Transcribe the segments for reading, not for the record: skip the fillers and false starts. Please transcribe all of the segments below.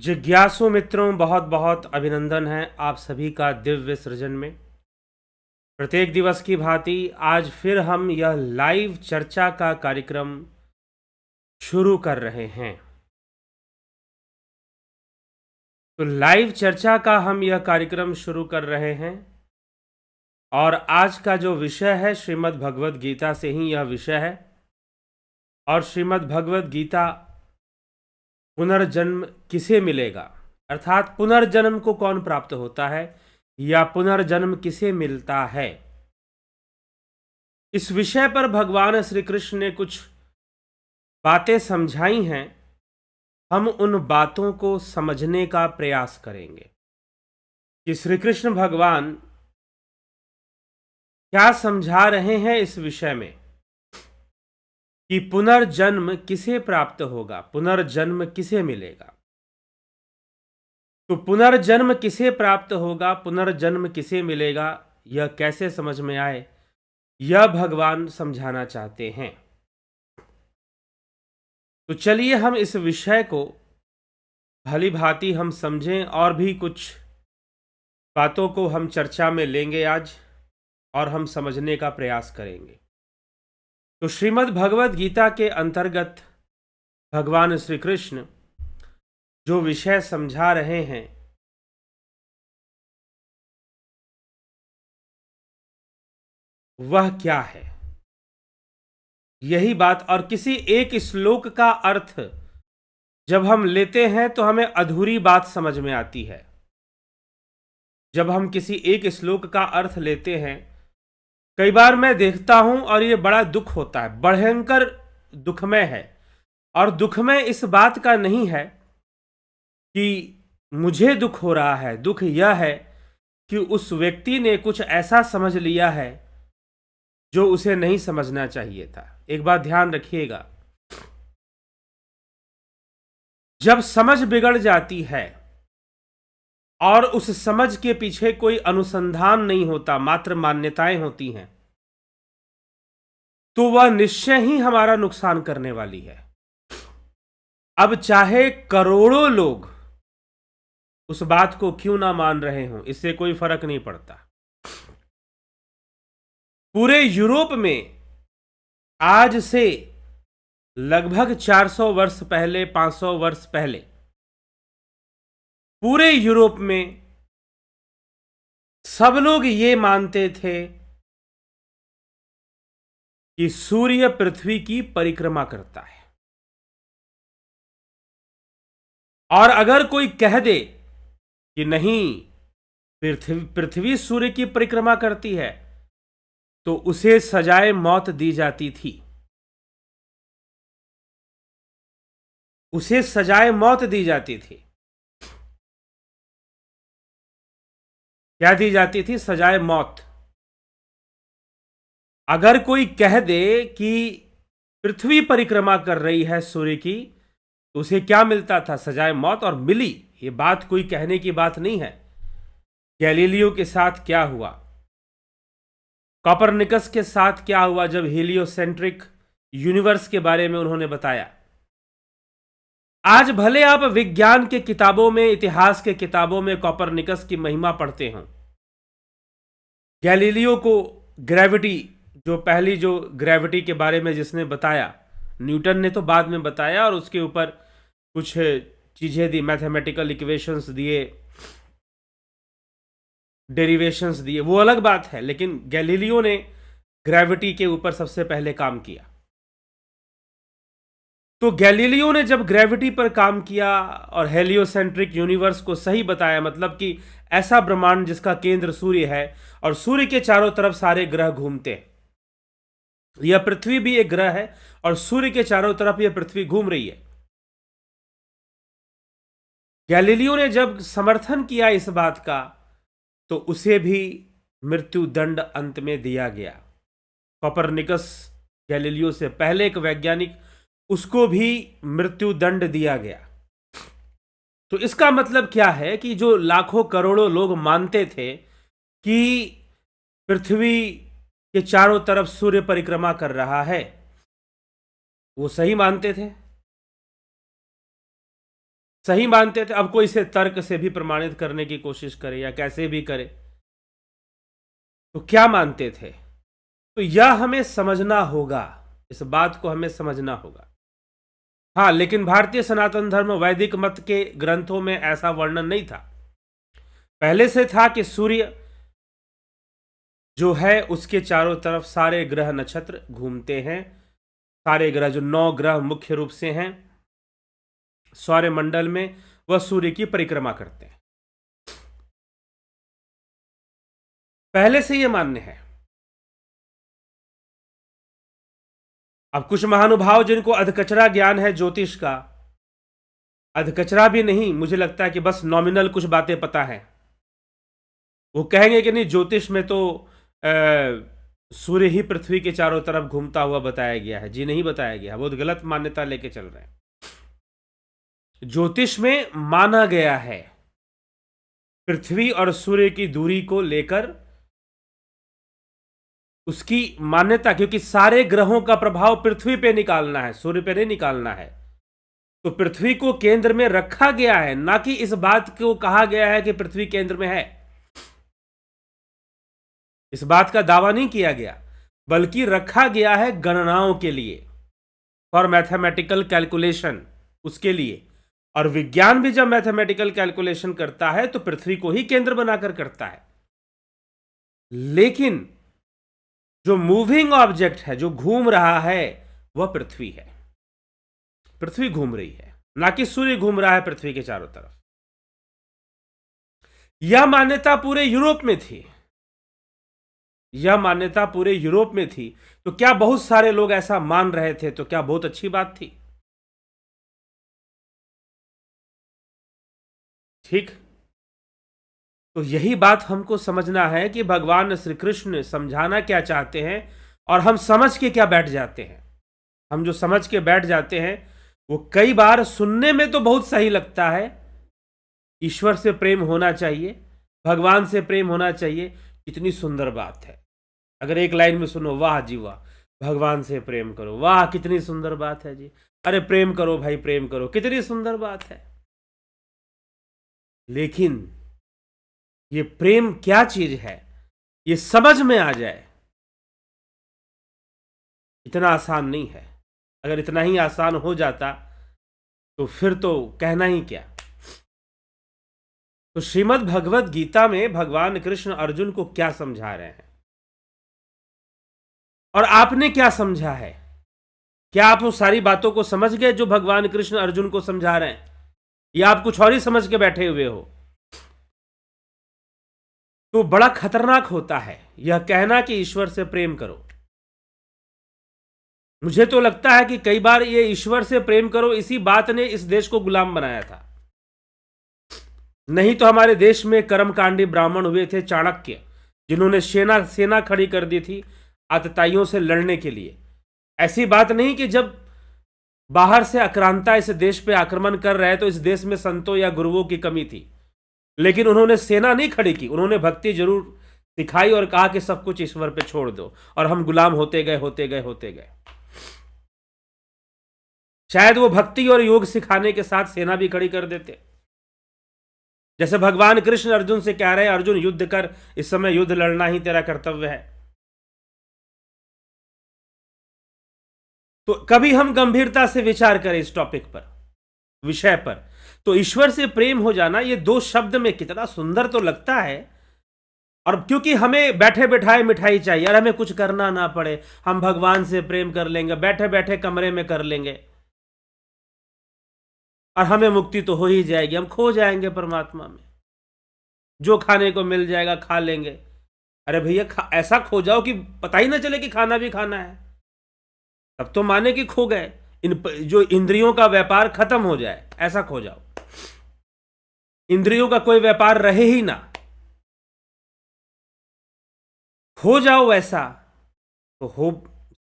जिज्ञासु मित्रों, बहुत बहुत अभिनंदन है आप सभी का दिव्य सृजन में। प्रत्येक दिवस की भांति आज फिर हम यह लाइव चर्चा का कार्यक्रम शुरू कर रहे हैं। तो लाइव चर्चा का हम यह कार्यक्रम शुरू कर रहे हैं और आज का जो विषय है श्रीमद् भगवद गीता से ही यह विषय है। और श्रीमद् भगवद गीता पुनर्जन्म किसे मिलेगा, अर्थात पुनर्जन्म को कौन प्राप्त होता है या पुनर्जन्म किसे मिलता है, इस विषय पर भगवान श्री कृष्ण ने कुछ बातें समझाई हैं। हम उन बातों को समझने का प्रयास करेंगे कि श्री कृष्ण भगवान क्या समझा रहे हैं इस विषय में कि पुनर्जन्म किसे प्राप्त होगा, पुनर्जन्म किसे मिलेगा। तो पुनर्जन्म किसे प्राप्त होगा, पुनर्जन्म किसे मिलेगा, यह कैसे समझ में आए, यह भगवान समझाना चाहते हैं। तो चलिए हम इस विषय को भली भांति हम समझें और भी कुछ बातों को हम चर्चा में लेंगे आज और हम समझने का प्रयास करेंगे। तो श्रीमद् भगवद गीता के अंतर्गत भगवान श्री कृष्ण जो विषय समझा रहे हैं वह क्या है, यही बात। और किसी एक श्लोक का अर्थ जब हम लेते हैं तो हमें अधूरी बात समझ में आती है। जब हम किसी एक श्लोक का अर्थ लेते हैं, कई बार मैं देखता हूं और ये बड़ा दुख होता है, भयंकर दुखमय है। और दुखमय इस बात का नहीं है कि मुझे दुख हो रहा है, दुख यह है कि उस व्यक्ति ने कुछ ऐसा समझ लिया है जो उसे नहीं समझना चाहिए था। एक बात ध्यान रखिएगा, जब समझ बिगड़ जाती है और उस समझ के पीछे कोई अनुसंधान नहीं होता, मात्र मान्यताएं होती हैं, तो वह निश्चय ही हमारा नुकसान करने वाली है। अब चाहे करोड़ों लोग उस बात को क्यों ना मान रहे हों, इससे कोई फर्क नहीं पड़ता। पूरे यूरोप में आज से लगभग 400 वर्ष पहले, 500 वर्ष पहले पूरे यूरोप में सब लोग ये मानते थे कि सूर्य पृथ्वी की परिक्रमा करता है। और अगर कोई कह दे कि नहीं, पृथ्वी सूर्य की परिक्रमा करती है, तो उसे सजाए मौत दी जाती थी, उसे सजाए मौत दी जाती थी। क्या दी जाती थी? सजाए मौत। अगर कोई कह दे कि पृथ्वी परिक्रमा कर रही है सूर्य की, तो उसे क्या मिलता था? सजाए मौत। और मिली। ये बात कोई कहने की बात नहीं है। गैलीलियो के साथ क्या हुआ, कॉपरनिकस के साथ क्या हुआ जब हीलियोसेंट्रिक यूनिवर्स के बारे में उन्होंने बताया। आज भले आप विज्ञान के किताबों में, इतिहास के किताबों में कॉपरनिकस की महिमा पढ़ते हो, गैलीलियो को ग्रेविटी, जो पहली जो ग्रेविटी के बारे में जिसने बताया, न्यूटन ने तो बाद में बताया और उसके ऊपर कुछ चीजें दी, मैथमेटिकल इक्वेशंस दिए, डेरिवेशंस दिए, वो अलग बात है। लेकिन गैलीलियो ने ग्रेविटी के ऊपर सबसे पहले काम किया। तो गैलीलियो ने जब ग्रेविटी पर काम किया और हेलियोसेंट्रिक यूनिवर्स को सही बताया, मतलब कि ऐसा ब्रह्मांड जिसका केंद्र सूर्य है और सूर्य के चारों तरफ सारे ग्रह घूमते हैं, यह पृथ्वी भी एक ग्रह है और सूर्य के चारों तरफ यह पृथ्वी घूम रही है। गैलीलियो ने जब समर्थन किया इस बात का, तो उसे भी मृत्यु दंड अंत में दिया गया। कॉपरनिकस, गैलीलियो से पहले एक वैज्ञानिक, उसको भी मृत्यु दंड दिया गया। तो इसका मतलब क्या है कि जो लाखों करोड़ों लोग मानते थे कि पृथ्वी के चारों तरफ सूर्य परिक्रमा कर रहा है, वो सही मानते थे। सही मानते थे। अब कोई इसे तर्क से भी प्रमाणित करने की कोशिश करे या कैसे भी करे, तो क्या मानते थे? तो यह हमें समझना होगा, इस बात को हमें समझना होगा। हाँ, लेकिन भारतीय सनातन धर्म वैदिक मत के ग्रंथों में ऐसा वर्णन नहीं था। पहले से था कि सूर्य जो है उसके चारों तरफ सारे ग्रह नक्षत्र घूमते हैं। सारे ग्रह, जो 9 ग्रह मुख्य रूप से हैं सौरमंडल में, वह सूर्य की परिक्रमा करते हैं। पहले से यह मान्य है। अब कुछ महानुभाव जिनको अधकचरा ज्ञान है ज्योतिष का, अधकचरा भी नहीं, मुझे लगता है कि बस नॉमिनल कुछ बातें पता है, वो कहेंगे कि नहीं, ज्योतिष में तो सूर्य ही पृथ्वी के चारों तरफ घूमता हुआ बताया गया है। जी नहीं बताया गया, बहुत गलत मान्यता लेके चल रहे हैं। ज्योतिष में माना गया है पृथ्वी और सूर्य की दूरी को लेकर उसकी मान्यता, क्योंकि सारे ग्रहों का प्रभाव पृथ्वी पे निकालना है, सूर्य पे नहीं निकालना है। तो पृथ्वी को केंद्र में रखा गया है, ना कि इस बात को कहा गया है कि पृथ्वी केंद्र में है। इस बात का दावा नहीं किया गया, बल्कि रखा गया है गणनाओं के लिए, फॉर मैथमेटिकल कैलकुलेशन, उसके लिए। और विज्ञान भी जब मैथमेटिकल कैलकुलेशन करता है तो पृथ्वी को ही केंद्र बनाकर करता है। लेकिन जो मूविंग ऑब्जेक्ट है, जो घूम रहा है, वह पृथ्वी है। पृथ्वी घूम रही है, ना कि सूर्य घूम रहा है पृथ्वी के चारों तरफ। यह मान्यता पूरे यूरोप में थी, यह मान्यता पूरे यूरोप में थी। तो क्या बहुत सारे लोग ऐसा मान रहे थे? तो क्या बहुत अच्छी बात थी? ठीक। तो यही बात हमको समझना है कि भगवान श्री कृष्ण समझाना क्या चाहते हैं और हम समझ के क्या बैठ जाते हैं। हम जो समझ के बैठ जाते हैं वो कई बार सुनने में तो बहुत सही लगता है, ईश्वर से प्रेम होना चाहिए, भगवान से प्रेम होना चाहिए, कितनी सुंदर बात है। अगर एक लाइन में सुनो, वाह जी वाह, भगवान से प्रेम करो, वाह कितनी सुंदर बात है जी, अरे प्रेम करो भाई, प्रेम करो, कितनी सुंदर बात है। लेकिन ये प्रेम क्या चीज है, ये समझ में आ जाए, इतना आसान नहीं है। अगर इतना ही आसान हो जाता तो फिर तो कहना ही क्या। तो श्रीमद् भगवत गीता में भगवान कृष्ण अर्जुन को क्या समझा रहे हैं और आपने क्या समझा है? क्या आप उस सारी बातों को समझ गए जो भगवान कृष्ण अर्जुन को समझा रहे हैं, या आप कुछ और ही समझ के बैठे हुए हो? तो बड़ा खतरनाक होता है यह कहना कि ईश्वर से प्रेम करो। मुझे तो लगता है कि कई बार ये ईश्वर से प्रेम करो, इसी बात ने इस देश को गुलाम बनाया था। नहीं तो हमारे देश में कर्मकांडी ब्राह्मण हुए थे चाणक्य, जिन्होंने सेना खड़ी कर दी थी आतताइयों से लड़ने के लिए। ऐसी बात नहीं कि जब बाहर से आक्रांता इस देश पे आक्रमण कर रहे तो इस देश में संतों या गुरुओं की कमी थी, लेकिन उन्होंने सेना नहीं खड़ी की। उन्होंने भक्ति जरूर सिखाई और कहा कि सब कुछ ईश्वर पे छोड़ दो, और हम गुलाम होते गए होते गए होते गए। शायद वो भक्ति और योग सिखाने के साथ सेना भी खड़ी कर देते। जैसे भगवान कृष्ण अर्जुन से कह रहे हैं, अर्जुन युद्ध कर, इस समय युद्ध लड़ना ही तेरा कर्तव्य है। तो कभी हम गंभीरता से विचार करें इस टॉपिक पर, विषय पर। तो ईश्वर से प्रेम हो जाना, ये दो शब्द में कितना सुंदर तो लगता है। और क्योंकि हमें बैठे बैठाए मिठाई चाहिए और हमें कुछ करना ना पड़े, हम भगवान से प्रेम कर लेंगे, बैठे बैठे कमरे में कर लेंगे और हमें मुक्ति तो हो ही जाएगी, हम खो जाएंगे परमात्मा में, जो खाने को मिल जाएगा खा लेंगे। अरे भैया, ऐसा खो जाओ कि पता ही ना चले कि खाना भी खाना है, तब तो माने कि खो गए। जो इंद्रियों का व्यापार खत्म हो जाए, ऐसा खो जाओ, इंद्रियों का कोई व्यापार रहे ही ना, खो जाओ वैसा, तो हो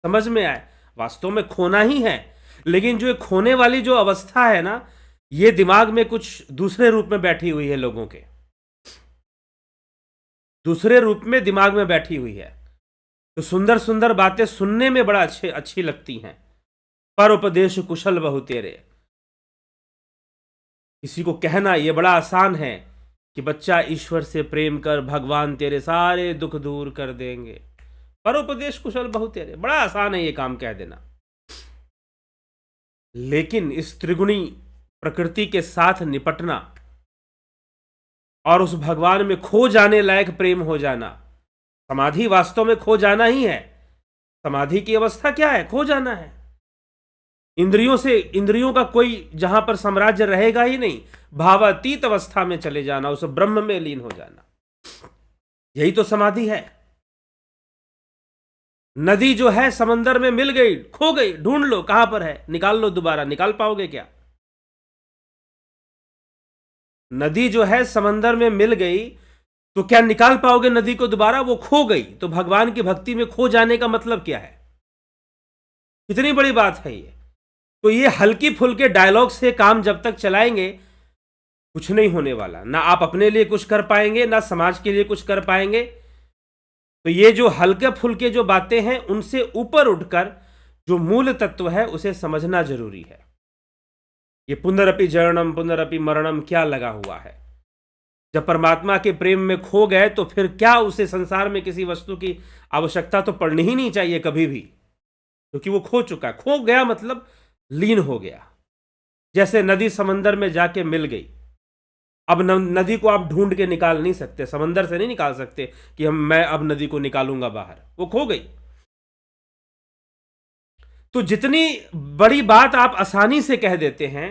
समझ में आए वास्तव में खोना ही है। लेकिन जो खोने वाली जो अवस्था है ना, ये दिमाग में कुछ दूसरे रूप में बैठी हुई है, लोगों के दूसरे रूप में दिमाग में बैठी हुई है। तो सुंदर सुंदर बातें सुनने में बड़ा अच्छी लगती हैं, पर उपदेश कुशल बहु तेरे। किसी को कहना ये बड़ा आसान है कि बच्चा ईश्वर से प्रेम कर, भगवान तेरे सारे दुख दूर कर देंगे। परोपदेश कुशल बहु तेरे, बड़ा आसान है ये काम कह देना। लेकिन इस त्रिगुणी प्रकृति के साथ निपटना और उस भगवान में खो जाने लायक प्रेम हो जाना, समाधि वास्तव में खो जाना ही है। समाधि की अवस्था क्या है? खो जाना है। इंद्रियों का कोई जहां पर साम्राज्य रहेगा ही नहीं, भावातीत अवस्था में चले जाना, उस ब्रह्म में लीन हो जाना, यही तो समाधि है। नदी जो है समंदर में मिल गई, खो गई, ढूंढ लो कहां पर है, निकाल लो दोबारा, निकाल पाओगे क्या? नदी जो है समंदर में मिल गई तो क्या निकाल पाओगे नदी को दोबारा? वो खो गई। तो भगवान की भक्ति में खो जाने का मतलब क्या है? कितनी बड़ी बात है ये। तो ये हल्की फुल्के डायलॉग से काम जब तक चलाएंगे कुछ नहीं होने वाला। ना आप अपने लिए कुछ कर पाएंगे, ना समाज के लिए कुछ कर पाएंगे। तो ये जो हल्के फुल्के जो बातें हैं उनसे ऊपर उठकर जो मूल तत्व है उसे समझना जरूरी है। ये पुनरपि जननम पुनरपि मरणम क्या लगा हुआ है? जब परमात्मा के प्रेम में खो गए तो फिर क्या उसे संसार में किसी वस्तु की आवश्यकता तो पड़नी ही नहीं चाहिए कभी भी, क्योंकि वो खो चुका है। खो गया मतलब लीन हो गया। जैसे नदी समंदर में जाके मिल गई, अब नदी को आप ढूंढ के निकाल नहीं सकते, समंदर से नहीं निकाल सकते कि मैं अब नदी को निकालूंगा बाहर, वो खो गई। तो जितनी बड़ी बात आप आसानी से कह देते हैं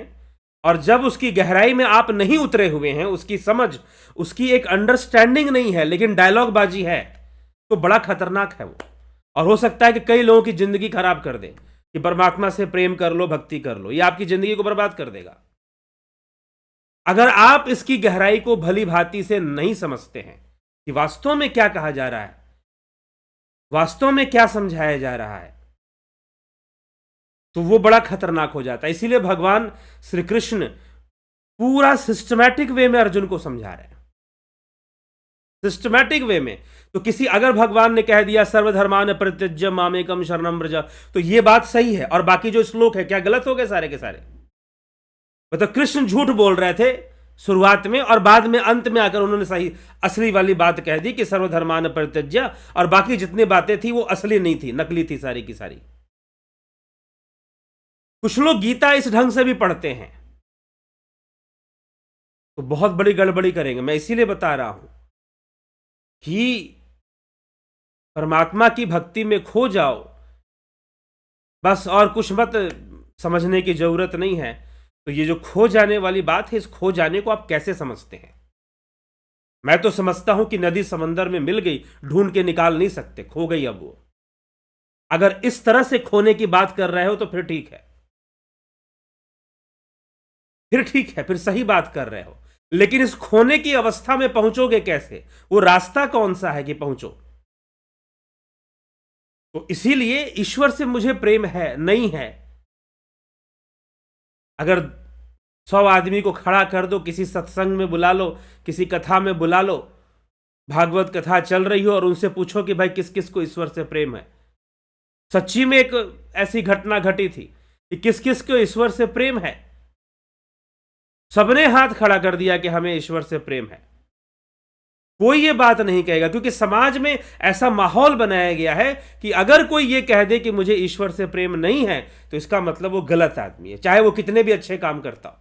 और जब उसकी गहराई में आप नहीं उतरे हुए हैं, उसकी समझ, उसकी एक अंडरस्टैंडिंग नहीं है, लेकिन डायलॉग बाजी है, तो बड़ा खतरनाक है वो। और हो सकता है कि कई लोगों की जिंदगी खराब कर दे कि परमात्मा से प्रेम कर लो, भक्ति कर लो, ये आपकी जिंदगी को बर्बाद कर देगा। अगर आप इसकी गहराई को भली भांति से नहीं समझते हैं कि वास्तव में क्या कहा जा रहा है, वास्तव में क्या समझाया जा रहा है, तो वो बड़ा खतरनाक हो जाता है। इसीलिए भगवान श्री कृष्ण पूरा सिस्टमैटिक वे में अर्जुन को समझा रहे हैं, सिस्टमैटिक वे में। तो किसी अगर भगवान ने कह दिया सर्वधर्मान परित्यज्य मामेकम शरणम व्रज, तो ये बात सही है, और बाकी जो श्लोक है क्या गलत हो गए सारे के सारे? मतलब कृष्ण झूठ बोल रहे थे शुरुआत में, और बाद में अंत में आकर उन्होंने सही असली वाली बात कह दी कि सर्वधर्मान परित्यज्य, और बाकी जितनी बातें थी वो असली नहीं थी, नकली थी सारी की सारी। कुछ लोग गीता इस ढंग से भी पढ़ते हैं तो बहुत बड़ी गड़बड़ी करेंगे। मैं इसीलिए बता रहा हूं कि परमात्मा की भक्ति में खो जाओ बस, और कुछ मत समझने की जरूरत नहीं है। तो ये जो खो जाने वाली बात है, इस खो जाने को आप कैसे समझते हैं? मैं तो समझता हूं कि नदी समंदर में मिल गई, ढूंढ के निकाल नहीं सकते, खो गई अब वो। अगर इस तरह से खोने की बात कर रहे हो तो फिर ठीक है, फिर ठीक है, फिर सही बात कर रहे हो। लेकिन इस खोने की अवस्था में पहुंचोगे कैसे? वो रास्ता कौन सा है कि पहुंचो? तो इसीलिए ईश्वर से मुझे प्रेम है नहीं है, अगर 100 आदमी को खड़ा कर दो, किसी सत्संग में बुला लो, किसी कथा में बुला लो, भागवत कथा चल रही हो, और उनसे पूछो कि भाई किस किस को ईश्वर से प्रेम है। सच्ची में एक ऐसी घटना घटी थी कि किस किस को ईश्वर से प्रेम है, सबने हाथ खड़ा कर दिया कि हमें ईश्वर से प्रेम है। कोई ये बात नहीं कहेगा, क्योंकि समाज में ऐसा माहौल बनाया गया है कि अगर कोई ये कह दे कि मुझे ईश्वर से प्रेम नहीं है तो इसका मतलब वो गलत आदमी है, चाहे वो कितने भी अच्छे काम करता हो।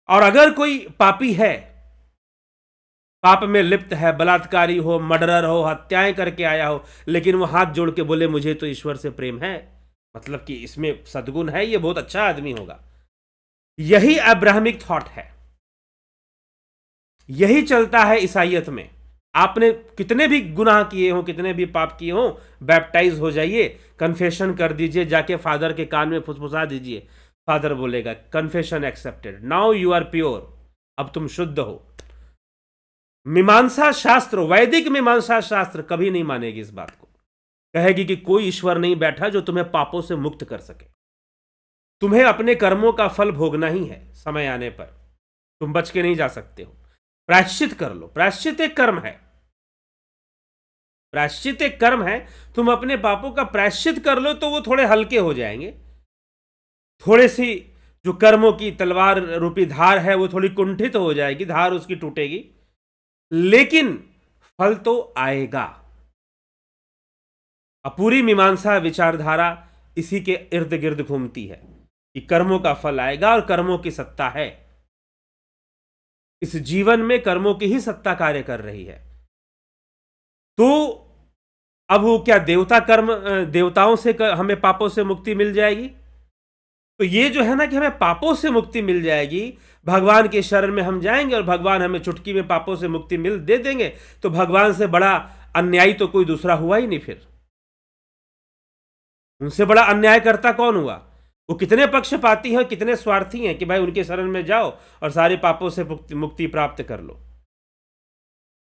और अगर कोई पापी है, पाप में लिप्त है, बलात्कारी हो, मर्डरर हो, हत्याएं करके आया हो, लेकिन वो हाथ जोड़ के बोले मुझे तो ईश्वर से प्रेम है, मतलब कि इसमें सद्गुण है, ये बहुत अच्छा आदमी होगा। यही अब्राहमिक थॉट है, यही चलता है ईसाइयत में। आपने कितने भी गुनाह किए हो, कितने भी पाप किए हो, बैप्टाइज हो जाइए, कन्फेशन कर दीजिए, जाके फादर के कान में फुसफुसा दीजिए, फादर बोलेगा confession accepted, now you are pure, अब तुम शुद्ध हो। मीमांसा शास्त्र, वैदिक मीमांसा शास्त्र कभी नहीं मानेगी इस बात को, कहेगी कि कोई ईश्वर नहीं बैठा जो तुम्हें पापों से मुक्त कर सके। तुम्हें अपने कर्मों का फल भोगना ही है, समय आने पर तुम बच के नहीं जा सकते हो। प्रायश्चित कर लो, प्रायश्चित एक कर्म है, प्रायश्चित एक कर्म है, तुम अपने पापों का प्रायश्चित कर लो तो वो थोड़े हल्के हो जाएंगे, जो कर्मों की तलवार रूपी धार है वो थोड़ी कुंठित हो जाएगी, धार उसकी टूटेगी, लेकिन फल तो आएगा। अब पूरी मीमांसा विचारधारा इसी के इर्द गिर्द घूमती है कि कर्मों का फल आएगा और कर्मों की सत्ता है। इस जीवन में कर्मों की ही सत्ता कार्य कर रही है। तो अब वो क्या देवताओं से हमें पापों से मुक्ति मिल जाएगी? तो ये जो है ना कि हमें पापों से मुक्ति मिल जाएगी, भगवान के शरण में हम जाएंगे और भगवान हमें चुटकी में पापों से मुक्ति दे देंगे, तो भगवान से बड़ा अन्यायी तो कोई दूसरा हुआ ही नहीं। फिर उनसे बड़ा अन्यायकर्ता कौन हुआ? वो कितने पक्षपाती हैं, कितने स्वार्थी हैं कि भाई उनके शरण में जाओ और सारे पापों से मुक्ति प्राप्त कर लो।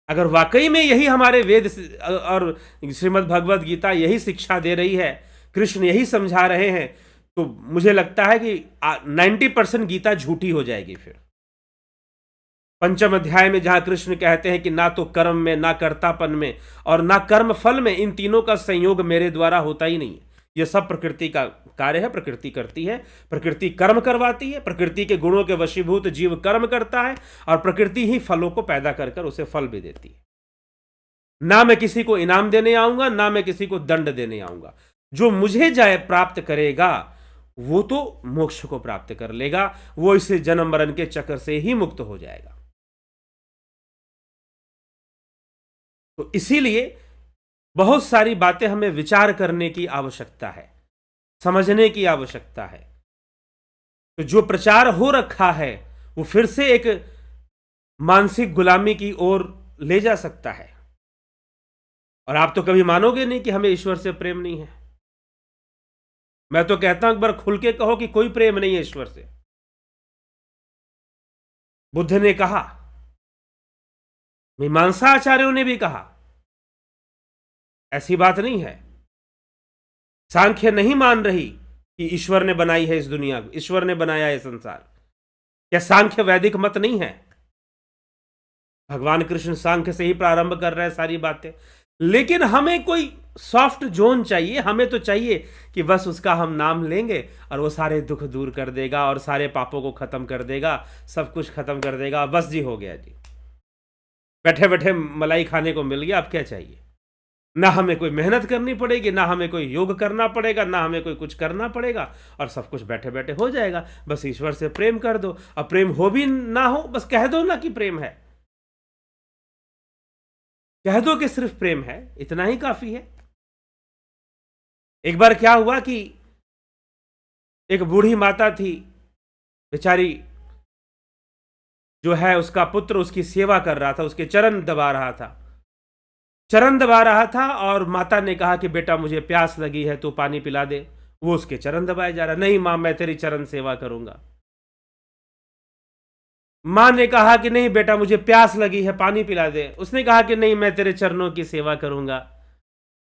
अगर वाकई में यही हमारे वेद और श्रीमद् भगवद गीता यही शिक्षा दे रही है, कृष्ण यही समझा रहे हैं, तो मुझे लगता है कि 90% गीता झूठी हो जाएगी। फिर पंचम अध्याय में जहां कृष्ण कहते हैं कि ना तो कर्म में, ना कर्तापन में और ना कर्म फल में, इन तीनों का संयोग मेरे द्वारा होता ही नहीं है। यह सब प्रकृति का कार्य है, प्रकृति करती है, प्रकृति कर्म करवाती है, प्रकृति के गुणों के वशीभूत जीव कर्म करता है और प्रकृति ही फलों को पैदा कर कर उसे फल भी देती है। ना मैं किसी को इनाम देने आऊंगा, ना मैं किसी को दंड देने आऊंगा। जो मुझे जाए प्राप्त करेगा वो तो मोक्ष को प्राप्त कर लेगा, वो इस जन्म मरण के चक्र से ही मुक्त हो जाएगा। तो इसीलिए बहुत सारी बातें हमें विचार करने की आवश्यकता है, समझने की आवश्यकता है। तो जो प्रचार हो रखा है वो फिर से एक मानसिक गुलामी की ओर ले जा सकता है। और आप तो कभी मानोगे नहीं कि हमें ईश्वर से प्रेम नहीं है। मैं तो कहता हूं एक बार खुल के कहो कि कोई प्रेम नहीं है ईश्वर से। बुद्ध ने कहा, मीमांसा आचार्यों ने भी कहा, ऐसी बात नहीं है। सांख्य नहीं मान रही कि ईश्वर ने बनाई है इस दुनिया को, ईश्वर ने बनाया है संसार। क्या सांख्य वैदिक मत नहीं है? भगवान कृष्ण सांख्य से ही प्रारंभ कर रहे हैं सारी बातें। लेकिन हमें कोई सॉफ्ट जोन चाहिए। हमें तो चाहिए कि बस उसका हम नाम लेंगे और वो सारे दुख दूर कर देगा और सारे पापों को खत्म कर देगा, सब कुछ खत्म कर देगा, बस जी हो गया जी, बैठे बैठे मलाई खाने को मिल गया, अब क्या चाहिए। ना हमें कोई मेहनत करनी पड़ेगी, ना हमें कोई योग करना पड़ेगा, ना हमें कोई कुछ करना पड़ेगा और सब कुछ बैठे बैठे हो जाएगा। बस ईश्वर से प्रेम कर दो। अब प्रेम हो भी ना हो, बस कह दो ना कि प्रेम है, कह दो कि सिर्फ प्रेम है, इतना ही काफी है। एक बार क्या हुआ कि एक बूढ़ी माता थी, बेचारी, जो है उसका पुत्र उसकी सेवा कर रहा था, उसके चरण दबा रहा था और माता ने कहा कि बेटा मुझे प्यास लगी है, तो पानी पिला दे। वो उसके चरण दबाए जा रहा, नहीं मां मैं तेरी चरण सेवा करूंगा। मां ने कहा कि नहीं बेटा मुझे प्यास लगी है, पानी पिला दे। उसने कहा कि नहीं मैं तेरे चरणों की सेवा करूंगा।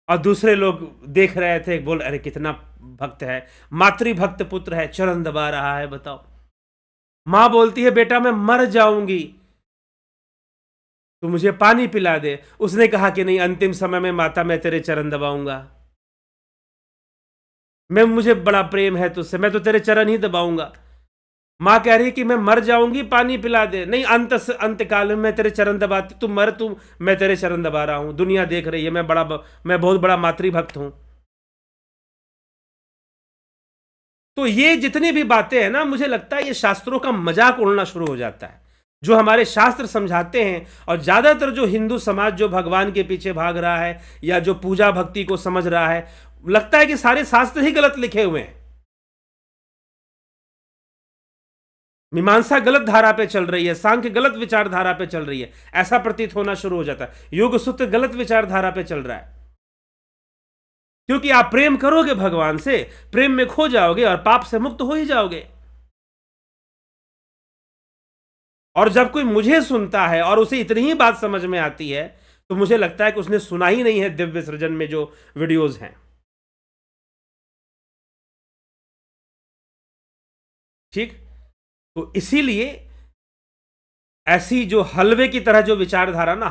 और दूसरे लोग देख रहे थे, बोल अरे कितना भक्त है, मातृभक्त पुत्र है, चरण दबा रहा है, बताओ। मां बोलती है बेटा मैं मर जाऊंगी, तो मुझे पानी पिला दे। उसने कहा कि नहीं अंतिम समय में माता मैं तेरे चरण दबाऊंगा, मुझे बड़ा प्रेम है तुझसे, मैं तो तेरे चरण ही दबाऊंगा। मां कह रही कि मैं मर जाऊंगी, पानी पिला दे। नहीं अंत काल में मैं तेरे चरण दबाती, तू मर, तू मैं तेरे चरण दबा रहा हूं, दुनिया देख रही है, मैं बहुत बड़ा मातृभक्त हूं। तो ये जितनी भी बातें हैं ना, मुझे लगता है ये शास्त्रों का मजाक उड़ना शुरू हो जाता है। जो हमारे शास्त्र समझाते हैं, और ज्यादातर जो हिंदू समाज जो भगवान के पीछे भाग रहा है या जो पूजा भक्ति को समझ रहा है, लगता है कि सारे शास्त्र ही गलत लिखे हुए हैं। मीमांसा गलत धारा पे चल रही है, सांख्य गलत विचारधारा पे चल रही है, ऐसा प्रतीत होना शुरू हो जाता है। योग सूत्र गलत विचारधारा पे चल रहा है। क्योंकि आप प्रेम करोगे भगवान से, प्रेम में खो जाओगे और पाप से मुक्त हो ही जाओगे। और जब कोई मुझे सुनता है और उसे इतनी ही बात समझ में आती है, तो मुझे लगता है कि उसने सुना ही नहीं है दिव्य सृजन में जो वीडियोज हैं। ठीक, तो इसीलिए ऐसी जो हलवे की तरह जो विचारधारा ना,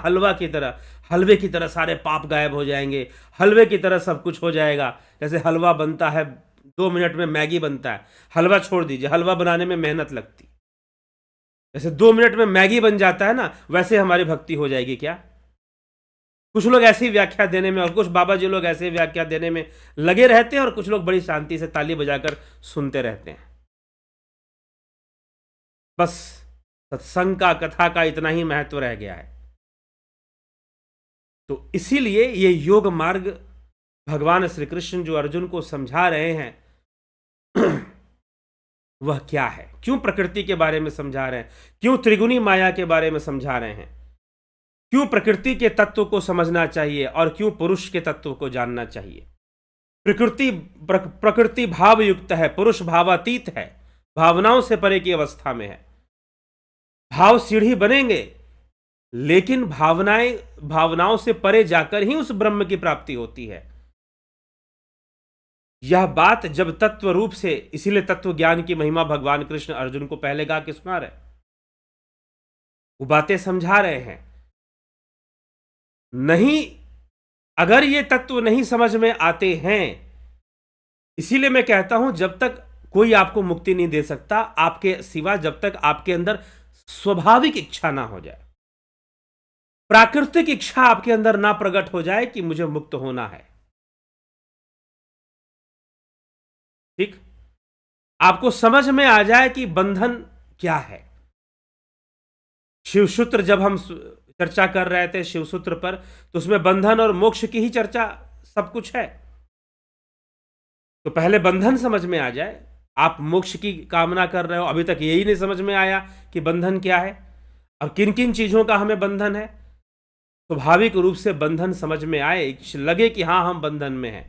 हलवे की तरह सारे पाप गायब हो जाएंगे, हलवे की तरह सब कुछ हो जाएगा। जैसे हलवा बनता है 2 मिनट में मैगी बनता है, हलवा छोड़ दीजिए, हलवा बनाने में मेहनत लगती। जैसे 2 मिनट में मैगी बन जाता है ना, वैसे हमारी भक्ति हो जाएगी क्या? कुछ लोग ऐसी व्याख्या देने में, और कुछ बाबा जी लोग ऐसे व्याख्या देने में लगे रहते हैं, और कुछ लोग बड़ी शांति से ताली बजाकर सुनते रहते हैं। बस सत्संग का, कथा का इतना ही महत्व रह गया है। तो इसीलिए ये योग मार्ग भगवान श्री कृष्ण जो अर्जुन को समझा रहे हैं वह क्या है, क्यों प्रकृति के बारे में समझा रहे हैं, क्यों त्रिगुणी माया के बारे में समझा रहे हैं, क्यों प्रकृति के तत्व को समझना चाहिए और क्यों पुरुष के तत्व को जानना चाहिए। प्रकृति भाव युक्त है, पुरुष भावातीत है, भावनाओं से परे की अवस्था में है। भाव सीढ़ी बनेंगे, लेकिन भावनाओं से परे जाकर ही उस ब्रह्म की प्राप्ति होती है। यह बात जब तत्व रूप से, इसीलिए तत्व ज्ञान की महिमा भगवान कृष्ण अर्जुन को पहले गा के सुना रहे, वो बातें समझा रहे हैं। नहीं, अगर ये तत्व नहीं समझ में आते हैं, इसीलिए मैं कहता हूं जब तक कोई आपको मुक्ति नहीं दे सकता आपके सिवा, जब तक आपके अंदर स्वाभाविक इच्छा ना हो जाए, प्राकृतिक इच्छा आपके अंदर ना प्रकट हो जाए कि मुझे मुक्त होना है। ठीक, आपको समझ में आ जाए कि बंधन क्या है। शिवसूत्र जब हम चर्चा कर रहे थे शिवसूत्र पर, तो उसमें बंधन और मोक्ष की ही चर्चा सब कुछ है। तो पहले बंधन समझ में आ जाए। आप मोक्ष की कामना कर रहे हो, अभी तक यही नहीं समझ में आया कि बंधन क्या है और किन किन चीजों का हमें बंधन है। स्वाभाविक रूप से बंधन समझ में आए, लगे कि हाँ हम बंधन में हैं,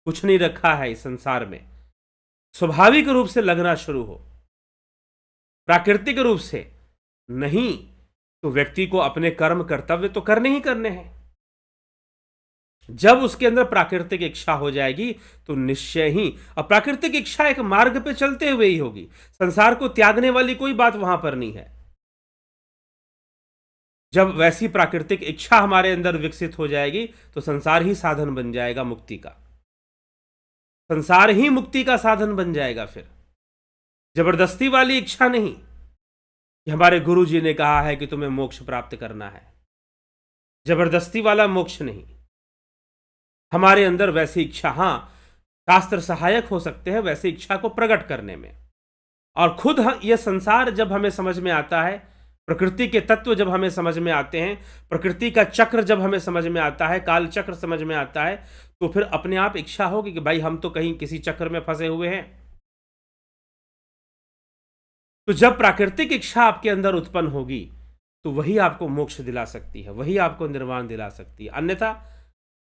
कुछ नहीं रखा है इस संसार में, स्वाभाविक रूप से लगना शुरू हो। प्राकृतिक रूप से नहीं, तो व्यक्ति को अपने कर्म कर्तव्य तो करने ही करने हैं। जब उसके अंदर प्राकृतिक इच्छा हो जाएगी तो निश्चय ही, और प्राकृतिक इच्छा एक मार्ग पे चलते हुए ही होगी, संसार को त्यागने वाली कोई बात वहां पर नहीं है। जब वैसी प्राकृतिक इच्छा हमारे अंदर विकसित हो जाएगी तो संसार ही साधन बन जाएगा मुक्ति का, संसार ही मुक्ति का साधन बन जाएगा। फिर जबरदस्ती वाली इच्छा नहीं कि हमारे गुरु जी ने कहा है कि तुम्हें मोक्ष प्राप्त करना है, जबरदस्ती वाला मोक्ष नहीं। हमारे अंदर वैसी इच्छा, हां शास्त्र सहायक हो सकते हैं वैसी इच्छा को प्रकट करने में। और खुद यह संसार जब हमें समझ में आता है, प्रकृति के तत्व जब हमें समझ में आते हैं, प्रकृति का चक्र जब हमें समझ में आता है, काल चक्र समझ में आता है, तो फिर अपने आप इच्छा होगी कि भाई हम तो कहीं किसी चक्र में फंसे हुए हैं। तो जब प्राकृतिक इच्छा आपके अंदर उत्पन्न होगी तो वही आपको मोक्ष दिला सकती है, वही आपको निर्वाण दिला सकती है। अन्यथा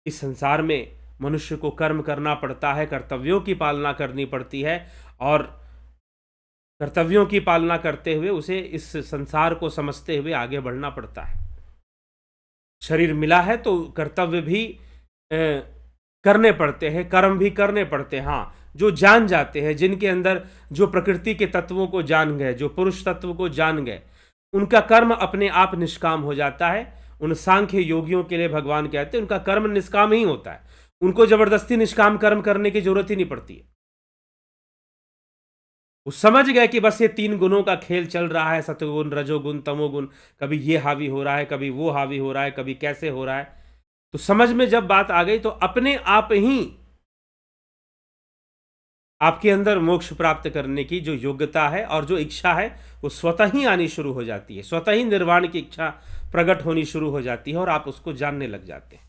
इस संसार में मनुष्य को कर्म करना पड़ता है, कर्तव्यों की पालना करनी पड़ती है, और कर्तव्यों की पालना करते हुए उसे इस संसार को समझते हुए आगे बढ़ना पड़ता है। शरीर मिला है तो कर्तव्य भी करने पड़ते हैं, कर्म भी करने पड़ते हैं। हाँ, जो जान जाते हैं, जिनके अंदर जो प्रकृति के तत्वों को जान गए, जो पुरुष तत्व को जान गए, उनका कर्म अपने आप निष्काम हो जाता है। उन सांख्य योगियों के लिए भगवान कहते हैं उनका कर्म निष्काम ही होता है, उनको जबरदस्ती निष्काम कर्म करने की जरूरत ही नहीं पड़ती है। वो समझ गए कि बस ये 3 गुणों का खेल चल रहा है, सतगुण रजोगुण तमोगुण, कभी ये हावी हो रहा है, कभी वो हावी हो रहा है, कभी कैसे हो रहा है। तो समझ में जब बात आ गई तो अपने आप ही आपके अंदर मोक्ष प्राप्त करने की जो योग्यता है और जो इच्छा है वो स्वतः ही आनी शुरू हो जाती है, स्वतः ही निर्वाण की इच्छा प्रकट होनी शुरू हो जाती है और आप उसको जानने लग जाते हैं,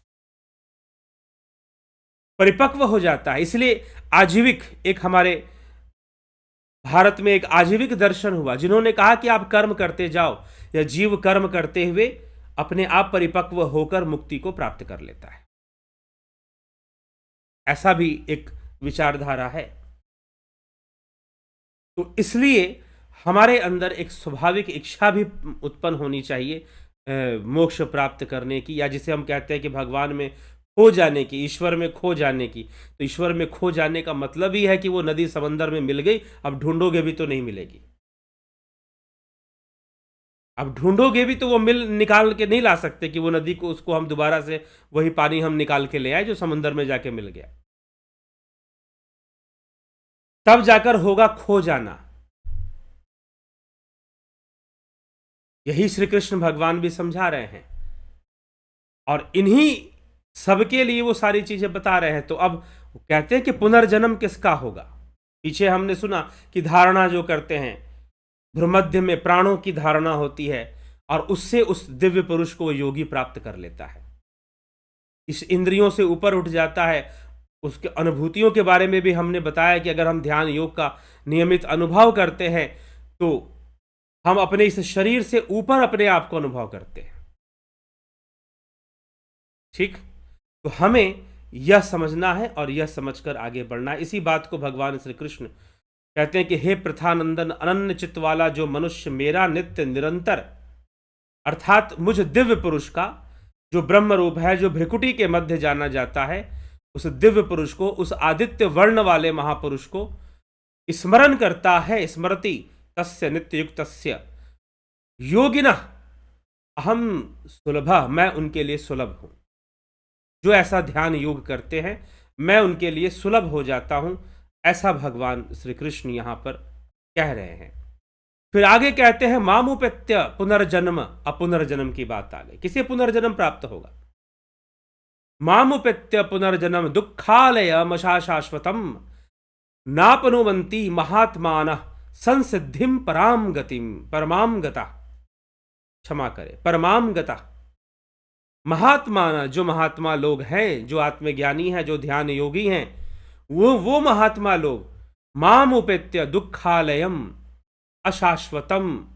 परिपक्व हो जाता है। इसलिए आजीविक, एक हमारे भारत में एक आजीविक दर्शन हुआ, जिन्होंने कहा कि आप कर्म करते जाओ, या जीव कर्म करते हुए अपने आप परिपक्व होकर मुक्ति को प्राप्त कर लेता है। ऐसा भी एक विचारधारा है। तो इसलिए हमारे अंदर एक स्वाभाविक इच्छा भी उत्पन्न होनी चाहिए मोक्ष प्राप्त करने की, या जिसे हम कहते हैं कि भगवान में खो जाने की, ईश्वर में खो जाने की। तो ईश्वर में खो जाने का मतलब ही है कि वो नदी समंदर में मिल गई, अब ढूंढोगे भी तो नहीं मिलेगी। अब ढूंढोगे भी तो वो निकाल के नहीं ला सकते कि वो नदी को, उसको हम दोबारा से वही पानी हम निकाल के ले आए जो समुद्र में जाके मिल गया। तब जाकर होगा खो जाना। यही श्री कृष्ण भगवान भी समझा रहे हैं और इन्हीं सबके लिए वो सारी चीजें बता रहे हैं। तो अब वो कहते हैं कि पुनर्जन्म किसका होगा। पीछे हमने सुना कि धारणा जो करते हैं, भ्रूमध्य में प्राणों की धारणा होती है और उससे उस दिव्य पुरुष को योगी प्राप्त कर लेता है, इस इंद्रियों से ऊपर उठ जाता है। उसके अनुभूतियों के बारे में भी हमने बताया कि अगर हम ध्यान योग का नियमित अनुभव करते हैं तो हम अपने इस शरीर से ऊपर अपने आप को अनुभव करते हैं। ठीक, तो हमें यह समझना है और यह समझकर आगे बढ़ना है। इसी बात को भगवान श्री कृष्ण कहते हैं कि हे प्रथानंदन, अनन्य चित्त वाला जो मनुष्य मेरा नित्य निरंतर, अर्थात मुझ दिव्य पुरुष का जो ब्रह्म रूप है, जो भ्रिकुटी के मध्य जाना जाता है, उस दिव्य पुरुष को, उस आदित्य वर्ण वाले महापुरुष को स्मरण करता है। स्मरति तस्य नित्य युक्तस्य योगिनः अहम सुलभः, मैं उनके लिए सुलभ हूं। जो ऐसा ध्यान योग करते हैं मैं उनके लिए सुलभ हो जाता हूं, ऐसा भगवान श्री कृष्ण यहां पर कह रहे हैं। फिर आगे कहते हैं मामुपेत्य पुनर्जन्म, अपुनर्जन्म की बात आ गई। किसे पुनर्जन्म प्राप्त होगा? मामुपेत्य पुनर्जन्म दुःखालयम शाश्वतम नापनुवंती महात्मानः संसिद्धिम पराम गतिम, परमाम गता, क्षमा करे, परमाम गता। महात्मा, जो महात्मा लोग हैं, जो आत्मज्ञानी हैं, जो ध्यान योगी हैं, वो महात्मा लोग माम उपेत्य दुःखालयम अशाश्वतम,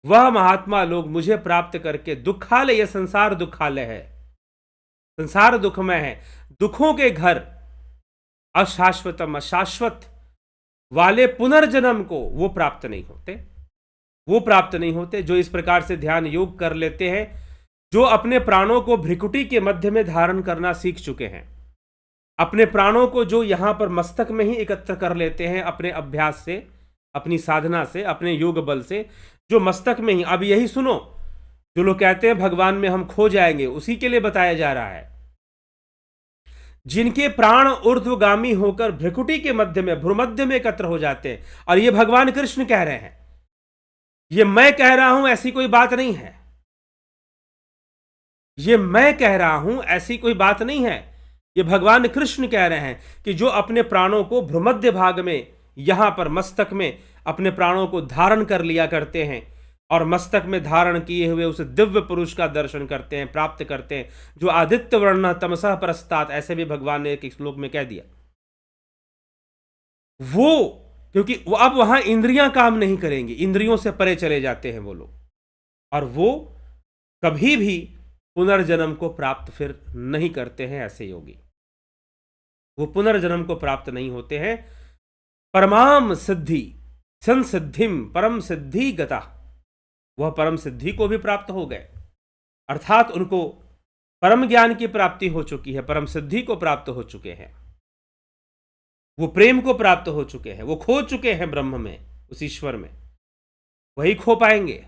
वह महात्मा लोग मुझे प्राप्त करके, दुःखालय, यह संसार दुःखालय है, संसार दुखमय है, दुखों के घर, अशाश्वतम, अशाश्वत वाले पुनर्जन्म को वो प्राप्त नहीं होते। वो प्राप्त नहीं होते जो इस प्रकार से ध्यान योग कर लेते हैं, जो अपने प्राणों को भ्रिकुटी के मध्य में धारण करना सीख चुके हैं, अपने प्राणों को जो यहां पर मस्तक में ही एकत्र कर लेते हैं अपने अभ्यास से, अपनी साधना से, अपने योग बल से, जो मस्तक में ही। अब यही सुनो, जो लोग कहते हैं भगवान में हम खो जाएंगे, उसी के लिए बताया जा रहा है। जिनके प्राण ऊर्ध्वगामी होकर भ्रिकुटी के मध्य में, भ्रूमध्य में एकत्र हो जाते हैं, और ये भगवान कृष्ण कह रहे हैं, ये मैं कह रहा हूं ऐसी कोई बात नहीं है, ये मैं कह रहा हूं ऐसी कोई बात नहीं है, ये भगवान कृष्ण कह रहे हैं कि जो अपने प्राणों को भ्रूमध्य भाग में, यहां पर मस्तक में अपने प्राणों को धारण कर लिया करते हैं और मस्तक में धारण किए हुए उस दिव्य पुरुष का दर्शन करते हैं, प्राप्त करते हैं, जो आदित्य वर्ण तमसः परस्तात्, ऐसे भी भगवान ने एक श्लोक में कह दिया। वो, क्योंकि वो अब वहां इंद्रियां काम नहीं करेंगी, इंद्रियों से परे चले जाते हैं वो लोग, और वो कभी भी पुनर्जन्म को प्राप्त फिर नहीं करते हैं। ऐसे योगी वो पुनर्जन्म को प्राप्त नहीं होते हैं। परमाम सिद्धि, संसिद्धिम परम सिद्धि गता, वह परम सिद्धि को भी प्राप्त हो गए, अर्थात उनको परम ज्ञान की प्राप्ति हो चुकी है, परम सिद्धि को प्राप्त हो चुके हैं, वो प्रेम को प्राप्त हो चुके हैं, वो खो चुके हैं ब्रह्म में, उस ईश्वर में, वही खो पाएंगे।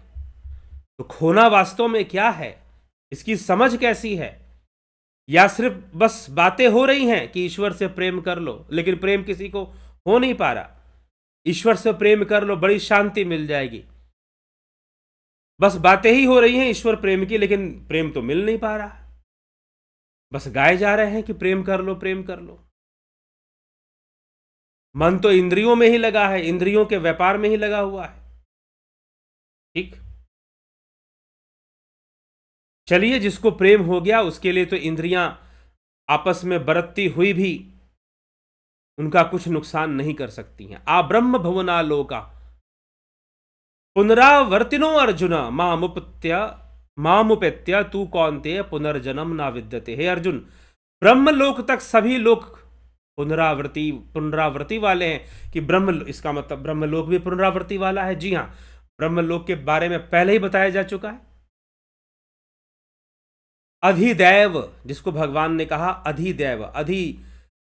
तो खोना वास्तव में क्या है, इसकी समझ कैसी है? या सिर्फ बस बातें हो रही हैं कि ईश्वर से प्रेम कर लो, लेकिन प्रेम किसी को हो नहीं पा रहा। ईश्वर से प्रेम कर लो, बड़ी शांति मिल जाएगी, बस बातें ही हो रही हैं ईश्वर प्रेम की, लेकिन प्रेम तो मिल नहीं पा रहा। बस गाए जा रहे हैं कि प्रेम कर लो, प्रेम कर लो। मन तो इंद्रियों में ही लगा है, इंद्रियों के व्यापार में ही लगा हुआ है। ठीक, चलिए, जिसको प्रेम हो गया उसके लिए तो इंद्रियां आपस में बरतती हुई भी उनका कुछ नुकसान नहीं कर सकती हैं। आ ब्रह्म भुवना लोका पुनरावर्तिनो अर्जुन मामुपेत्य तू कौन्तेय पुनर्जन्म ना विद्यते। हे अर्जुन, ब्रह्मलोक तक सभी लोग पुनरावृत्ति वाले हैं। कि ब्रह्म, इसका मतलब ब्रह्मलोक भी पुनरावृत्ति वाला है। जी हां, ब्रह्मलोक के बारे में पहले ही बताया जा चुका है। अधिदैव, जिसको भगवान ने कहा अधिदैव,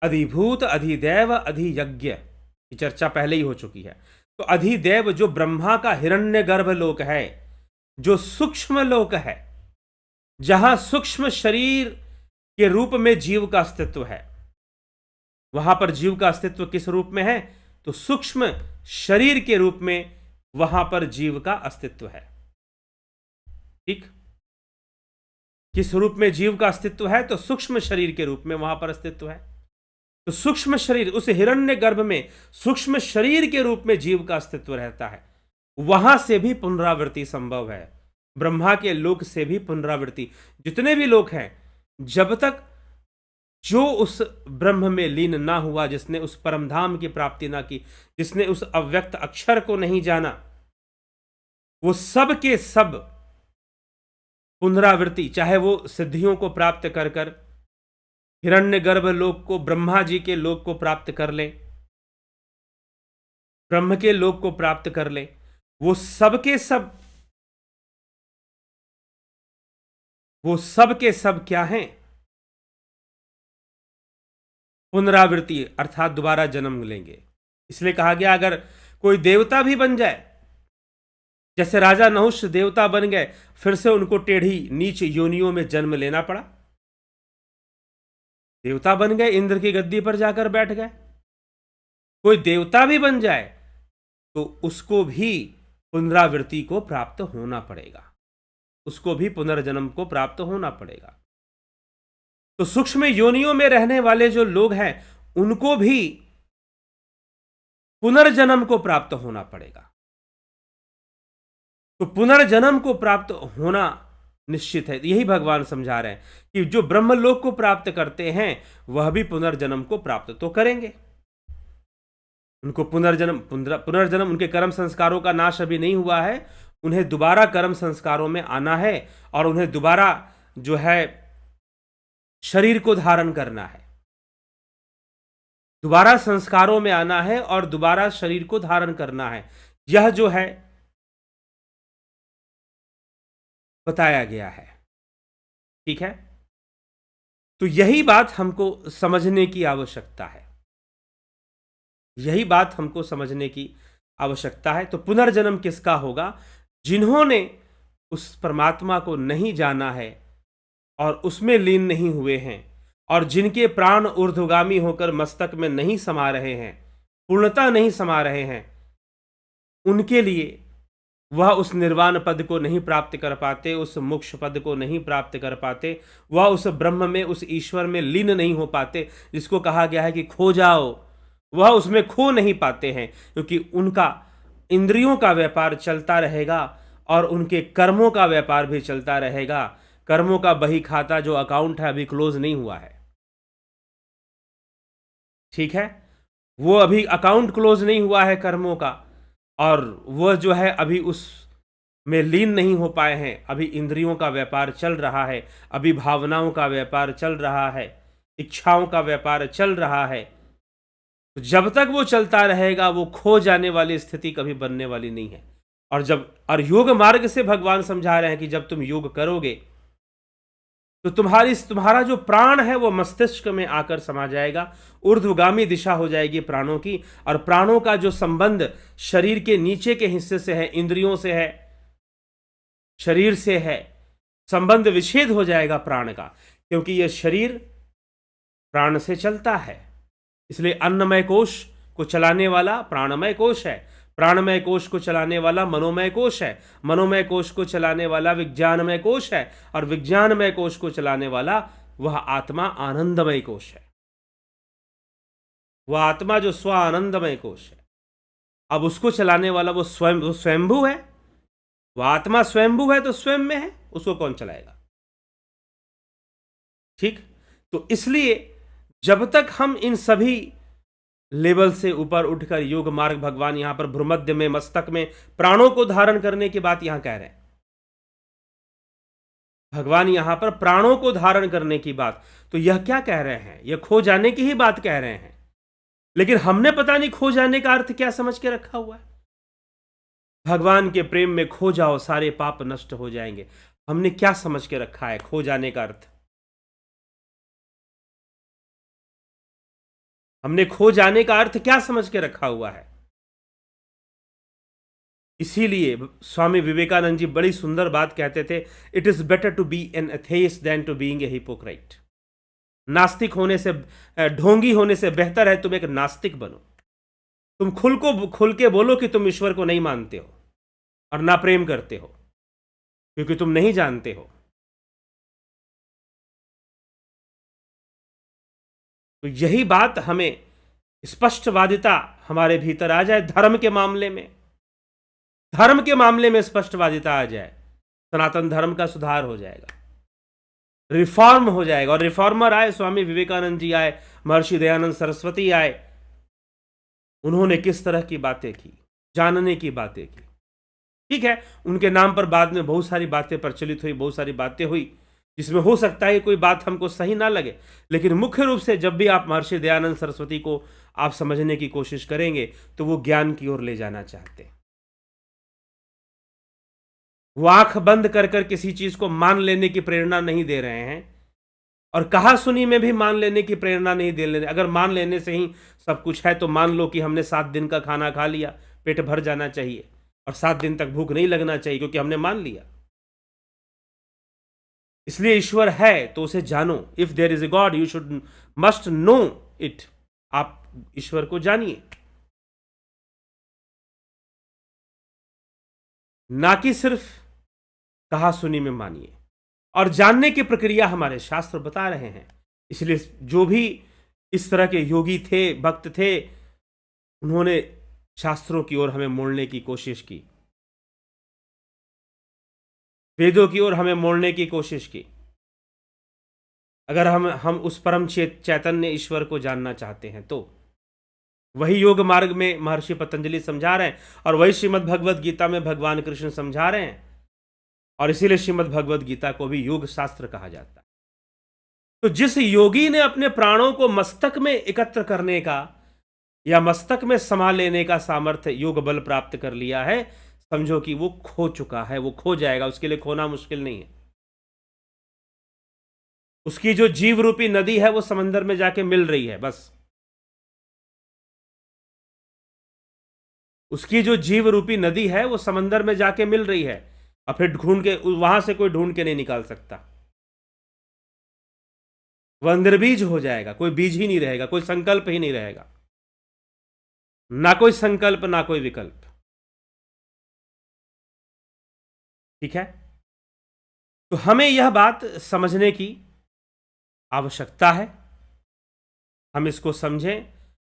अधिभूत, अधिदैव, अधियज्ञ, की चर्चा पहले ही हो चुकी है। तो अधिदैव जो ब्रह्मा का हिरण्यगर्भ लोक है, जो सूक्ष्म लोक है, जहां सूक्ष्म शरीर के रूप में जीव का अस्तित्व है, वहां पर जीव का अस्तित्व किस रूप में है? तो सूक्ष्म शरीर के रूप में वहां पर जीव का अस्तित्व है। ठीक, किस रूप में जीव का अस्तित्व है? तो सूक्ष्म शरीर के रूप में वहां पर अस्तित्व है। तो सूक्ष्म शरीर, उस हिरण्य गर्भ में सूक्ष्म शरीर के रूप में जीव का अस्तित्व रहता है। वहां से भी पुनरावृत्ति संभव है, ब्रह्मा के लोक से भी पुनरावृत्ति। जितने भी लोग हैं, जब तक जो उस ब्रह्म में लीन ना हुआ, जिसने उस परमधाम की प्राप्ति ना की, जिसने उस अव्यक्त अक्षर को नहीं जाना, वो सब के सब पुनरावृत्ति, चाहे वो सिद्धियों को प्राप्त कर कर हिरण्यगर्भ लोक को, ब्रह्मा जी के लोक को प्राप्त कर ले, ब्रह्म के लोक को प्राप्त कर ले, वो सब के सब क्या हैं? पुनरावृत्ति, अर्थात दोबारा जन्म लेंगे। इसलिए कहा गया, अगर कोई देवता भी बन जाए, जैसे राजा नहुष देवता बन गए, फिर से उनको टेढ़ी नीच योनियों में जन्म लेना पड़ा। देवता बन गए, इंद्र की गद्दी पर जाकर बैठ गए। कोई देवता भी बन जाए तो उसको भी पुनरावृत्ति को प्राप्त होना पड़ेगा, उसको भी पुनर्जन्म को प्राप्त होना पड़ेगा। तो सूक्ष्म योनियों में रहने वाले जो लोग हैं, उनको भी पुनर्जन्म को प्राप्त होना पड़ेगा। तो पुनर्जन्म को प्राप्त होना निश्चित है। यही भगवान समझा रहे हैं कि जो ब्रह्मलोक को प्राप्त करते हैं, वह भी पुनर्जन्म को प्राप्त तो करेंगे। उनको पुनर्जन्म उनके कर्म संस्कारों का नाश अभी नहीं हुआ है, उन्हें दोबारा कर्म संस्कारों में आना है और उन्हें दोबारा जो है शरीर को धारण करना है, दोबारा संस्कारों में आना है और दोबारा शरीर को धारण करना है। यह जो है बताया गया है। ठीक है, तो यही बात हमको समझने की आवश्यकता है, यही बात हमको समझने की आवश्यकता है। तो पुनर्जन्म किसका होगा? जिन्होंने उस परमात्मा को नहीं जाना है और उसमें लीन नहीं हुए हैं, और जिनके प्राण ऊर्ध्वगामी होकर मस्तक में नहीं समा रहे हैं, पूर्णता नहीं समा रहे हैं, उनके लिए वह उस निर्वाण पद को नहीं प्राप्त कर पाते, उस मोक्ष पद को नहीं प्राप्त कर पाते, वह उस ब्रह्म में, उस ईश्वर में लीन नहीं हो पाते, जिसको कहा गया है कि खो जाओ। वह उसमें खो नहीं पाते हैं, क्योंकि उनका इंद्रियों का व्यापार चलता रहेगा और उनके कर्मों का व्यापार भी चलता रहेगा। कर्मों का बही खाता, जो अकाउंट है, अभी क्लोज नहीं हुआ है। ठीक है, वो अभी अकाउंट क्लोज नहीं हुआ है कर्मों का, और वह जो है अभी उस में लीन नहीं हो पाए हैं। अभी इंद्रियों का व्यापार चल रहा है, अभी भावनाओं का व्यापार चल रहा है, इच्छाओं का व्यापार चल रहा है। तो जब तक वो चलता रहेगा, वो खो जाने वाली स्थिति कभी बनने वाली नहीं है। और योग मार्ग से भगवान समझा रहे हैं कि जब तुम योग करोगे तो तुम्हारा जो प्राण है वो मस्तिष्क में आकर समा जाएगा, ऊर्ध्वगामी दिशा हो जाएगी प्राणों की, और प्राणों का जो संबंध शरीर के नीचे के हिस्से से है, इंद्रियों से है, शरीर से है, संबंध विच्छेद हो जाएगा प्राण का, क्योंकि यह शरीर प्राण से चलता है। इसलिए अन्नमय कोश को चलाने वाला प्राणमय कोश है, प्राणमय कोश को चलाने वाला मनोमय कोश है, मनोमय कोश को चलाने वाला विज्ञानमय कोश है, और विज्ञानमय कोश को चलाने वाला वह आत्मा आनंदमय कोश है। वह आत्मा जो स्व आनंदमय कोश है, अब उसको चलाने वाला वो स्वयंभू है। वह आत्मा स्वयंभू है तो स्वयं में है, उसको कौन चलाएगा? ठीक, तो इसलिए जब तक हम इन सभी लेवल से ऊपर उठकर योग मार्ग, भगवान यहां पर भ्रूमध्य में, मस्तक में प्राणों को धारण करने की बात यहां कह रहे हैं, भगवान यहां पर प्राणों को धारण करने की बात, तो यह क्या कह रहे हैं? यह खो जाने की ही बात कह रहे हैं। लेकिन हमने पता नहीं खो जाने का अर्थ क्या समझ के रखा हुआ है। भगवान के प्रेम में खो जाओ, सारे पाप नष्ट हो जाएंगे। हमने क्या समझ के रखा है खो जाने का अर्थ? हमने खो जाने का अर्थ क्या समझ के रखा हुआ है? इसीलिए स्वामी विवेकानंद जी बड़ी सुंदर बात कहते थे, it is better to be an atheist than to being a hypocrite. नास्तिक होने से, ढोंगी होने से बेहतर है तुम एक नास्तिक बनो। तुम खुल के बोलो कि तुम ईश्वर को नहीं मानते हो और ना प्रेम करते हो, क्योंकि तुम नहीं जानते हो। तो यही बात हमें स्पष्टवादिता हमारे भीतर आ जाए, धर्म के मामले में स्पष्टवादिता आ जाए, सनातन धर्म का सुधार हो जाएगा, रिफॉर्म हो जाएगा। और रिफॉर्मर आए, स्वामी विवेकानंद जी आए, महर्षि दयानंद सरस्वती आए, उन्होंने किस तरह की बातें की, जानने की बातें की। ठीक है, उनके नाम पर बाद में बहुत सारी बातें प्रचलित हुई, बहुत सारी बातें हुई, जिसमें हो सकता है कोई बात हमको सही ना लगे, लेकिन मुख्य रूप से जब भी आप महर्षि दयानंद सरस्वती को आप समझने की कोशिश करेंगे तो वो ज्ञान की ओर ले जाना चाहते हैं। वो आंख बंद कर कर किसी चीज को मान लेने की प्रेरणा नहीं दे रहे हैं, और कहा सुनी में भी मान लेने की प्रेरणा नहीं दे रहे। अगर मान लेने से ही सब कुछ है तो मान लो कि हमने 7 दिन का खाना खा लिया, पेट भर जाना चाहिए और 7 दिन तक भूख नहीं लगना चाहिए, क्योंकि हमने मान लिया। इसलिए ईश्वर है तो उसे जानो। If there is a God you should must know it. आप ईश्वर को जानिए, ना कि सिर्फ कहा सुनी में मानिए। और जानने की प्रक्रिया हमारे शास्त्र बता रहे हैं। इसलिए जो भी इस तरह के योगी थे, भक्त थे, उन्होंने शास्त्रों की ओर हमें मोड़ने की कोशिश की, वेदों की ओर हमें मोड़ने की कोशिश की। अगर हम उस परम चैतन्य ईश्वर को जानना चाहते हैं तो वही योग मार्ग में महर्षि पतंजलि समझा रहे हैं, और वही श्रीमद् भगवद गीता में भगवान कृष्ण समझा रहे हैं। और इसीलिए श्रीमद् भगवद गीता को भी योग शास्त्र कहा जाता है। तो जिस योगी ने अपने प्राणों को मस्तक में एकत्र करने का या मस्तक में समा लेने का सामर्थ्य, योग बल प्राप्त कर लिया है, समझो कि वो खो चुका है, वो खो जाएगा। उसके लिए खोना मुश्किल नहीं है। उसकी जो जीव रूपी नदी है वो समंदर में जाके मिल रही है, बस। उसकी जो जीव रूपी नदी है वो समंदर में जाके मिल रही है, और फिर ढूंढ के वहां से कोई ढूंढ के नहीं निकाल सकता। वह निर्बीज हो जाएगा, कोई बीज ही नहीं रहेगा, कोई संकल्प ही नहीं रहेगा, ना कोई संकल्प ना कोई विकल्प। ठीक है, तो हमें यह बात समझने की आवश्यकता है। हम इसको समझें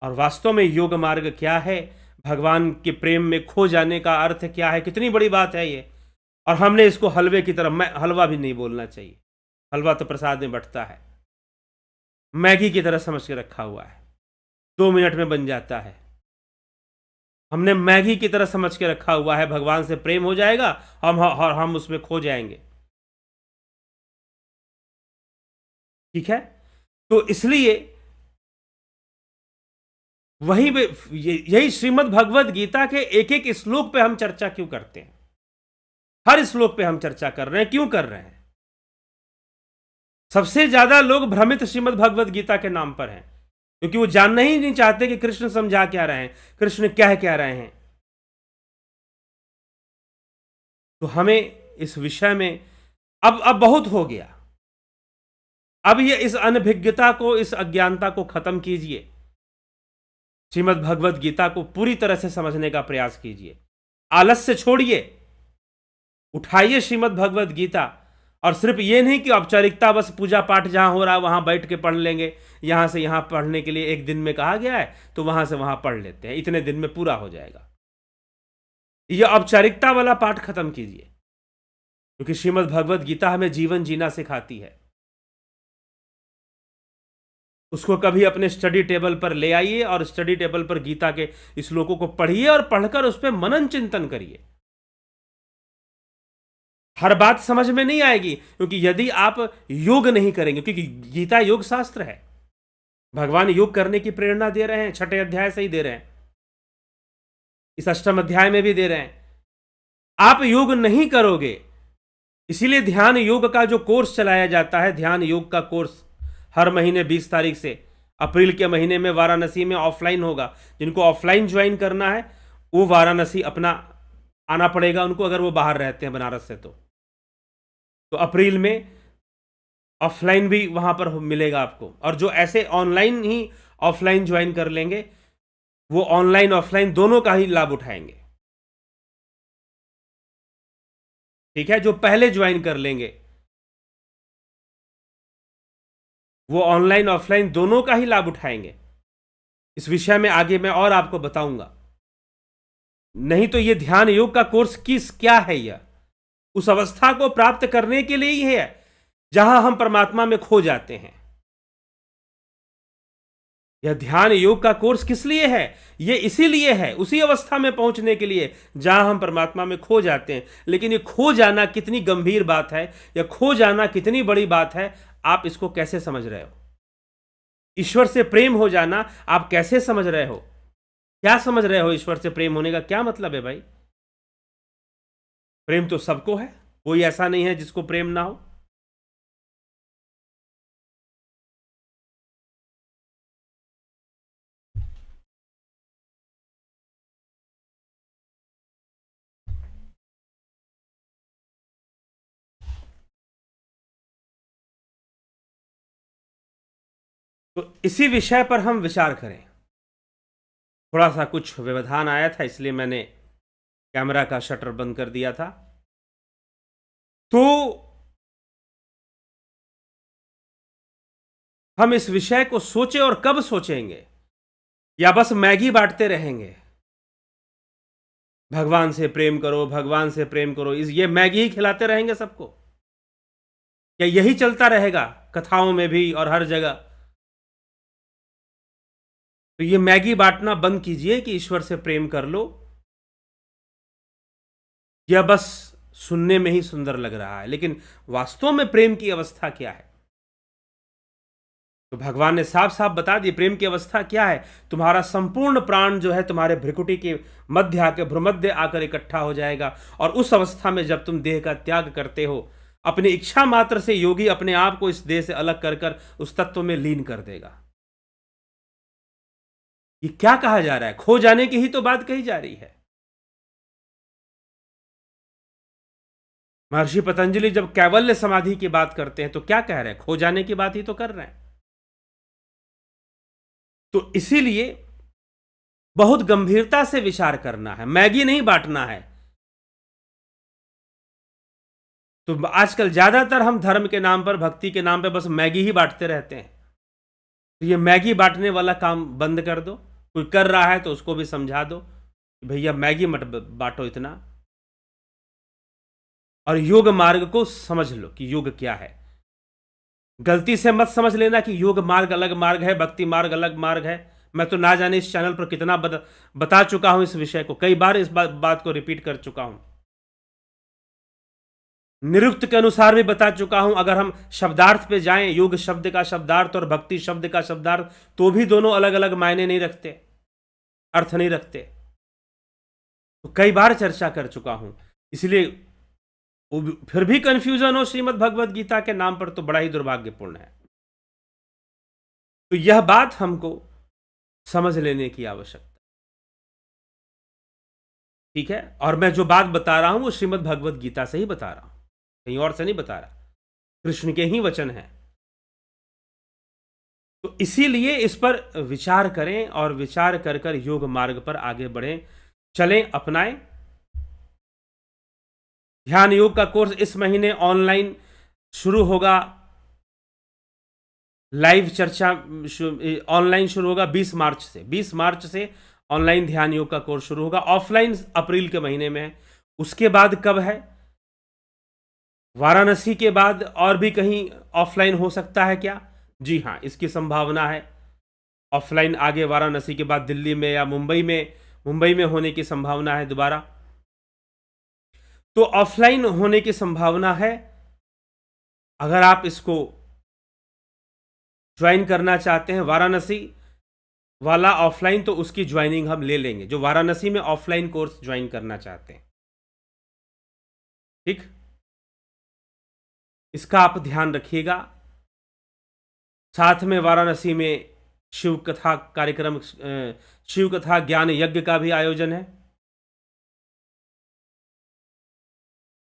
और वास्तव में योग मार्ग क्या है, भगवान के प्रेम में खो जाने का अर्थ क्या है, कितनी बड़ी बात है ये। और हमने इसको हलवे की तरह, मैं हलवा भी नहीं बोलना चाहिए, हलवा तो प्रसाद में बंटता है, मैगी की तरह समझ के रखा हुआ है, 2 मिनट में बन जाता है। हमने मैगी की तरह समझ के रखा हुआ है, भगवान से प्रेम हो जाएगा, हम उसमें खो जाएंगे। ठीक है, तो इसलिए यही श्रीमद् भगवद गीता के एक एक श्लोक पे हम चर्चा क्यों करते हैं? हर श्लोक पे हम चर्चा कर रहे हैं, क्यों कर रहे हैं? सबसे ज्यादा लोग भ्रमित श्रीमद् भगवद गीता के नाम पर हैं, क्योंकि वो जानना ही नहीं चाहते कि कृष्ण समझा क्या रहे हैं, कृष्ण क्या रहे हैं। तो हमें इस विषय में अब बहुत हो गया। अब ये इस अनभिज्ञता को, इस अज्ञानता को खत्म कीजिए। श्रीमद् भगवद गीता को पूरी तरह से समझने का प्रयास कीजिए। आलस्य छोड़िए, उठाइए श्रीमद् भगवद गीता। और सिर्फ ये नहीं कि औपचारिकता, बस पूजा पाठ जहां हो रहा है वहां बैठ के पढ़ लेंगे, यहां से यहां पढ़ने के लिए एक दिन में कहा गया है तो वहां से वहां पढ़ लेते हैं, इतने दिन में पूरा हो जाएगा। यह औपचारिकता वाला पाठ खत्म कीजिए, क्योंकि श्रीमद् भगवद गीता हमें जीवन जीना सिखाती है। उसको कभी अपने स्टडी टेबल पर ले आइए और स्टडी टेबल पर गीता के श्लोकों को पढ़िए और पढ़कर उस पर मनन चिंतन करिए। हर बात समझ में नहीं आएगी, क्योंकि यदि आप योग नहीं करेंगे, क्योंकि गीता योग शास्त्र है, भगवान योग करने की प्रेरणा दे रहे हैं, 6ठे अध्याय से ही दे रहे हैं, इस 8वें अध्याय में भी दे रहे हैं। आप योग नहीं करोगे, इसीलिए ध्यान योग का जो कोर्स चलाया जाता है, ध्यान योग का कोर्स हर महीने 20 तारीख से, अप्रैल के महीने में वाराणसी में ऑफलाइन होगा। जिनको ऑफलाइन ज्वाइन करना है वो वाराणसी अपना आना पड़ेगा उनको, अगर वो बाहर रहते हैं बनारस से तो अप्रैल में ऑफलाइन भी वहां पर मिलेगा आपको। और जो ऐसे ऑनलाइन ही ऑफलाइन ज्वाइन कर लेंगे, वो ऑनलाइन ऑफलाइन दोनों का ही लाभ उठाएंगे। ठीक है, जो पहले ज्वाइन कर लेंगे वो ऑनलाइन ऑफलाइन दोनों का ही लाभ उठाएंगे। इस विषय में आगे मैं और आपको बताऊंगा। नहीं तो ये ध्यान योग का कोर्स क्या है? यह उस अवस्था को प्राप्त करने के लिए ही है जहां हम परमात्मा में खो जाते हैं। यह ध्यान योग का कोर्स किस लिए है? यह इसीलिए है, उसी अवस्था में पहुंचने के लिए जहां हम परमात्मा में खो जाते हैं। लेकिन ये खो जाना कितनी गंभीर बात है, यह खो जाना कितनी बड़ी बात है, आप इसको कैसे समझ रहे हो? ईश्वर से प्रेम हो जाना आप कैसे समझ रहे हो? क्या समझ रहे हो? ईश्वर से प्रेम होने का क्या मतलब है भाई? प्रेम तो सबको है, कोई ऐसा नहीं है जिसको प्रेम ना हो। तो इसी विषय पर हम विचार करें। थोड़ा सा कुछ व्यवधान आया था, इसलिए मैंने कैमरा का शटर बंद कर दिया था। तो हम इस विषय को सोचे, और कब सोचेंगे? या बस मैगी बांटते रहेंगे? भगवान से प्रेम करो, भगवान से प्रेम करो, ये मैगी ही खिलाते रहेंगे सबको? क्या यही चलता रहेगा कथाओं में भी और हर जगह? तो ये मैगी बांटना बंद कीजिए कि ईश्वर से प्रेम कर लो। यह बस सुनने में ही सुंदर लग रहा है, लेकिन वास्तव में प्रेम की अवस्था क्या है? तो भगवान ने साफ साफ बता दी प्रेम की अवस्था क्या है। तुम्हारा संपूर्ण प्राण जो है तुम्हारे भ्रिकुटी के मध्य आकर, भ्रूमध्य आकर इकट्ठा हो जाएगा। और उस अवस्था में जब तुम देह का त्याग करते हो, अपनी इच्छा मात्र से योगी अपने आप को इस देह से अलग कर कर उस तत्व में लीन कर देगा। ये क्या कहा जा रहा है? खो जाने की ही तो बात कही जा रही है। महर्षि पतंजलि जब कैवल्य समाधि की बात करते हैं तो क्या कह रहे हैं? खो जाने की बात ही तो कर रहे हैं। तो इसीलिए बहुत गंभीरता से विचार करना है, मैगी नहीं बांटना है। तो आजकल ज्यादातर हम धर्म के नाम पर, भक्ति के नाम पर बस मैगी ही बांटते रहते हैं। तो ये मैगी बांटने वाला काम बंद कर दो। कोई कर रहा है तो उसको भी समझा दो कि भैया मैगी मत बांटो इतना, और योग मार्ग को समझ लो कि योग क्या है। गलती से मत समझ लेना कि योग मार्ग अलग मार्ग है, भक्ति मार्ग अलग मार्ग है। मैं तो ना जाने इस चैनल पर कितना बता चुका हूं इस विषय को, कई बार इस बात को रिपीट कर चुका हूं। निरुक्त के अनुसार भी बता चुका हूं। अगर हम शब्दार्थ पे जाएं, योग शब्द का शब्दार्थ और भक्ति शब्द का शब्दार्थ, तो भी दोनों अलग अलग मायने नहीं रखते, अर्थ नहीं रखते। तो कई बार चर्चा कर चुका हूं। इसलिए फिर भी कंफ्यूजन हो श्रीमद् भगवद गीता के नाम पर तो बड़ा ही दुर्भाग्यपूर्ण है। तो यह बात हमको समझ लेने की आवश्यकता, ठीक है। और मैं जो बात बता रहा हूं वो श्रीमद् भगवद गीता से ही बता रहा हूं, कहीं और से नहीं बता रहा, कृष्ण के ही वचन हैं। तो इसीलिए इस पर विचार करें, और विचार कर कर योग मार्ग पर आगे बढ़ें, चलें, अपनाएं। ध्यान योग का कोर्स इस महीने ऑनलाइन शुरू होगा। लाइव चर्चा ऑनलाइन शुरू होगा 20 मार्च से। 20 मार्च से ऑनलाइन ध्यान योग का कोर्स शुरू होगा। ऑफलाइन अप्रैल के महीने में है। उसके बाद कब है? वाराणसी के बाद और भी कहीं ऑफलाइन हो सकता है क्या? जी हाँ, इसकी संभावना है। ऑफलाइन आगे वाराणसी के बाद दिल्ली में या मुंबई में होने की संभावना है दोबारा। तो ऑफलाइन होने की संभावना है। अगर आप इसको ज्वाइन करना चाहते हैं वाराणसी वाला ऑफलाइन, तो उसकी ज्वाइनिंग हम ले लेंगे, जो वाराणसी में ऑफलाइन कोर्स ज्वाइन करना चाहते हैं। ठीक, इसका आप ध्यान रखिएगा। साथ में वाराणसी में शिव कथा कार्यक्रम, शिव कथा ज्ञान यज्ञ का भी आयोजन है।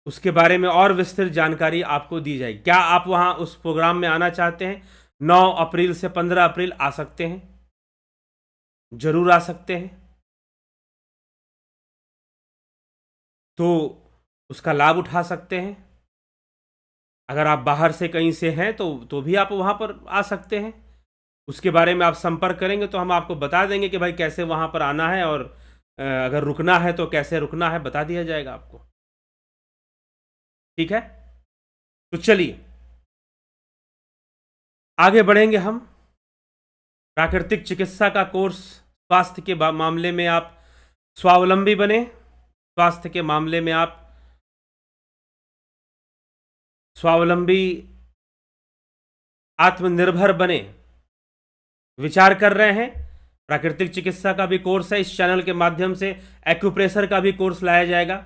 उसके बारे में और विस्तृत जानकारी आपको दी जाएगी। क्या आप वहां उस प्रोग्राम में आना चाहते हैं? 9 अप्रैल से 15 अप्रैल आ सकते हैं, जरूर आ सकते हैं। तो उसका लाभ उठा सकते हैं। अगर आप बाहर से कहीं से हैं तो भी आप वहां पर आ सकते हैं। उसके बारे में आप संपर्क करेंगे तो हम आपको बता देंगे कि भाई कैसे वहां पर आना है, और अगर रुकना है तो कैसे रुकना है, बता दिया जाएगा आपको। ठीक है, तो चलिए आगे बढ़ेंगे हम। प्राकृतिक चिकित्सा का कोर्स, स्वास्थ्य के मामले में आप स्वावलंबी बने, स्वास्थ्य के मामले में आप स्वावलंबी आत्मनिर्भर बने, विचार कर रहे हैं। प्राकृतिक चिकित्सा का भी कोर्स है। इस चैनल के माध्यम से एक्यूप्रेशर का भी कोर्स लाया जाएगा।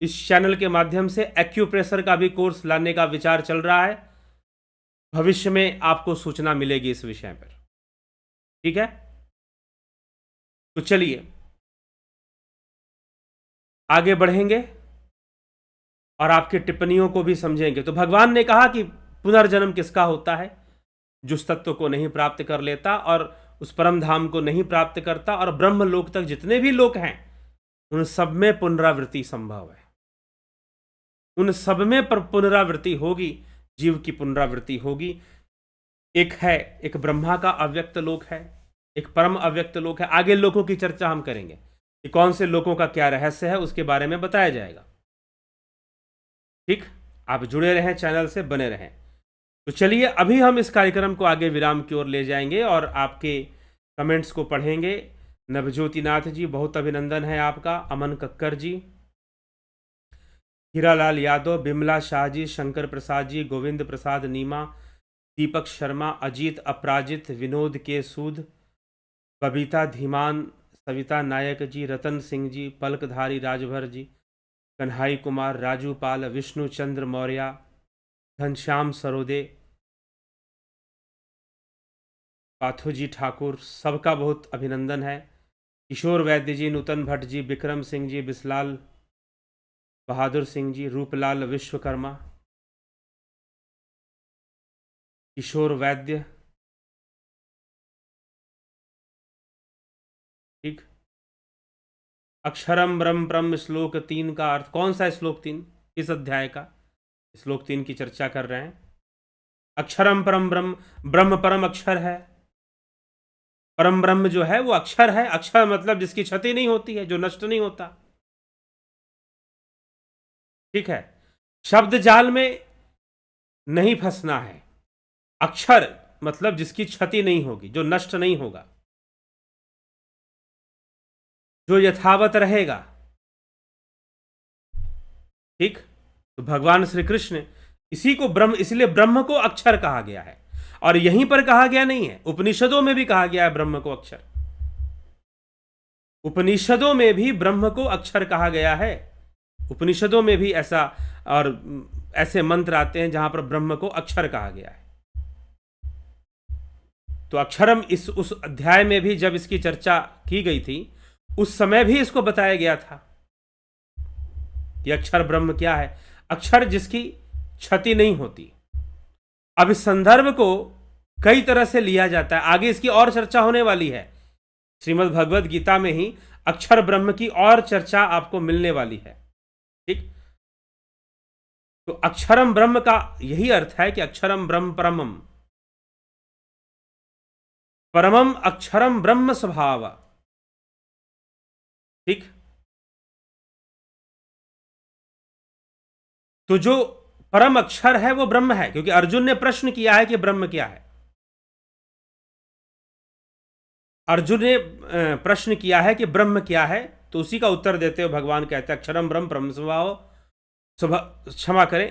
इस चैनल के माध्यम से एक्यूप्रेशर का भी कोर्स लाने का विचार चल रहा है। भविष्य में आपको सूचना मिलेगी इस विषय पर। ठीक है, तो चलिए आगे बढ़ेंगे और आपकी टिप्पणियों को भी समझेंगे। तो भगवान ने कहा कि पुनर्जन्म किसका होता है? जिस तत्व को नहीं प्राप्त कर लेता और उस परम धाम को नहीं प्राप्त करता, और ब्रह्म लोक तक जितने भी लोग हैं उन सब में पुनरावृत्ति संभव है। उन सब में पुनरावृत्ति होगी, जीव की पुनरावृत्ति होगी। एक ब्रह्मा का अव्यक्त लोक है, एक परम अव्यक्त लोक है। आगे लोकों की चर्चा हम करेंगे कि कौन से लोकों का क्या रहस्य है, उसके बारे में बताया जाएगा। ठीक, आप जुड़े रहें, चैनल से बने रहें। तो चलिए अभी हम इस कार्यक्रम को आगे विराम की ओर ले जाएंगे और आपके कमेंट्स को पढ़ेंगे। नवज्योतिनाथ जी, बहुत अभिनंदन है आपका। अमन कक्कर जी, हीरालाल यादव, बिमला शाह जी, शंकर प्रसाद जी, गोविंद प्रसाद नीमा, दीपक शर्मा, अजीत अपराजित, विनोद के सूद, बबीता धीमान, सविता नायक जी, रतन सिंह जी, पलकधारी राजभर जी, कन्हाई कुमार, राजू पाल, विष्णु चंद्र मौर्य, घनश्याम सरोदे, पाथो जी ठाकुर, सबका बहुत अभिनंदन है। किशोर वैद्य जी, नूतन भट्ट जी, विक्रम सिंह जी, बिस्लाल बहादुर सिंह जी, रूपलाल विश्वकर्मा, किशोर वैद्य। ठीक, अक्षरम ब्रह्म ब्रह्म श्लोक 3 का अर्थ। कौन सा श्लोक 3? इस अध्याय का श्लोक 3 की चर्चा कर रहे हैं। अक्षरम परम ब्रह्म, ब्रह्म परम अक्षर है। परम ब्रह्म जो है वो अक्षर है। अक्षर मतलब जिसकी क्षति नहीं होती है, जो नष्ट नहीं होता। ठीक है, शब्द जाल में नहीं फंसना है। अक्षर मतलब जिसकी क्षति नहीं होगी, जो नष्ट नहीं होगा, जो यथावत रहेगा। ठीक, तो भगवान श्री कृष्ण, इसी को ब्रह्म, इसलिए ब्रह्म को अक्षर कहा गया है। और यहीं पर कहा गया नहीं है, उपनिषदों में भी कहा गया है ब्रह्म को अक्षर। उपनिषदों में भी ब्रह्म को अक्षर कहा गया है। उपनिषदों में भी ऐसा, और ऐसे मंत्र आते हैं जहां पर ब्रह्म को अक्षर कहा गया है। तो अक्षरम उस अध्याय में भी जब इसकी चर्चा की गई थी, उस समय भी इसको बताया गया था कि अक्षर ब्रह्म क्या है। अक्षर जिसकी क्षति नहीं होती। अब इस संदर्भ को कई तरह से लिया जाता है, आगे इसकी और चर्चा होने वाली है। श्रीमद् भगवद गीता में ही अक्षर ब्रह्म की और चर्चा आपको मिलने वाली है। ठीक, तो अक्षरम ब्रह्म का यही अर्थ है कि अक्षरम ब्रह्म परमम, परमम अक्षरम ब्रह्म स्वभाव। ठीक, तो जो परम अक्षर है वो ब्रह्म है, क्योंकि अर्जुन ने प्रश्न किया है कि ब्रह्म क्या है। अर्जुन ने प्रश्न किया है कि ब्रह्म क्या है, तो उसी का उत्तर देते हुए भगवान कहते हैं अक्षरम ब्रह्म परम स्वभाव, क्षमा करें,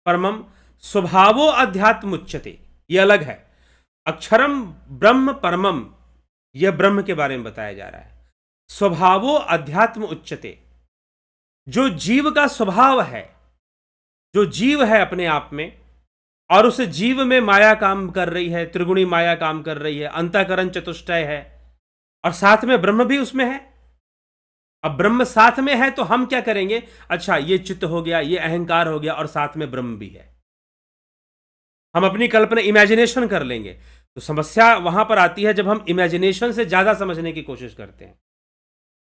परमम स्वभावो अध्यात्म उच्यते। ये अलग है। अक्षरम ब्रह्म परमम, यह ब्रह्म के बारे में बताया जा रहा है। स्वभावो अध्यात्म उच्यते, जो जीव का स्वभाव है, जो जीव है अपने आप में, और उस जीव में माया काम कर रही है, त्रिगुणी माया काम कर रही है, अंतःकरण चतुष्टय है, और साथ में ब्रह्म भी उसमें है। अब ब्रह्म साथ में है तो हम क्या करेंगे, अच्छा ये चित्त हो गया, ये अहंकार हो गया और साथ में ब्रह्म भी है, हम अपनी कल्पना इमेजिनेशन कर लेंगे। तो समस्या वहां पर आती है जब हम इमेजिनेशन से ज्यादा समझने की कोशिश करते हैं।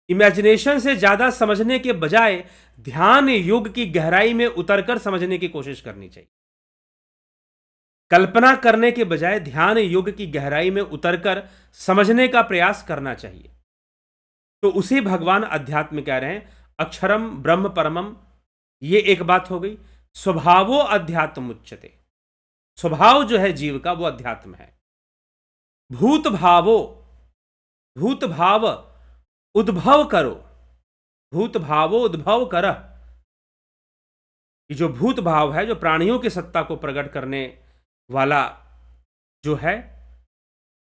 इमेजिनेशन से ज्यादा समझने के बजाय ध्यान योग की गहराई में उतरकर समझने की कोशिश करनी चाहिए। कल्पना करने के बजाय ध्यान योग की गहराई में उतरकर समझने का प्रयास करना चाहिए। तो उसी भगवान अध्यात्म कह रहे हैं, अक्षरम ब्रह्म परमम, ये एक बात हो गई। स्वभावो अध्यात्म उच्चते, स्वभाव जो है जीव का वो अध्यात्म है। भूत भावो, भूत भाव उद्भव करो, भूत भावो उद्भव कर, कि जो भूत भाव है, जो प्राणियों की सत्ता को प्रकट करने वाला जो है,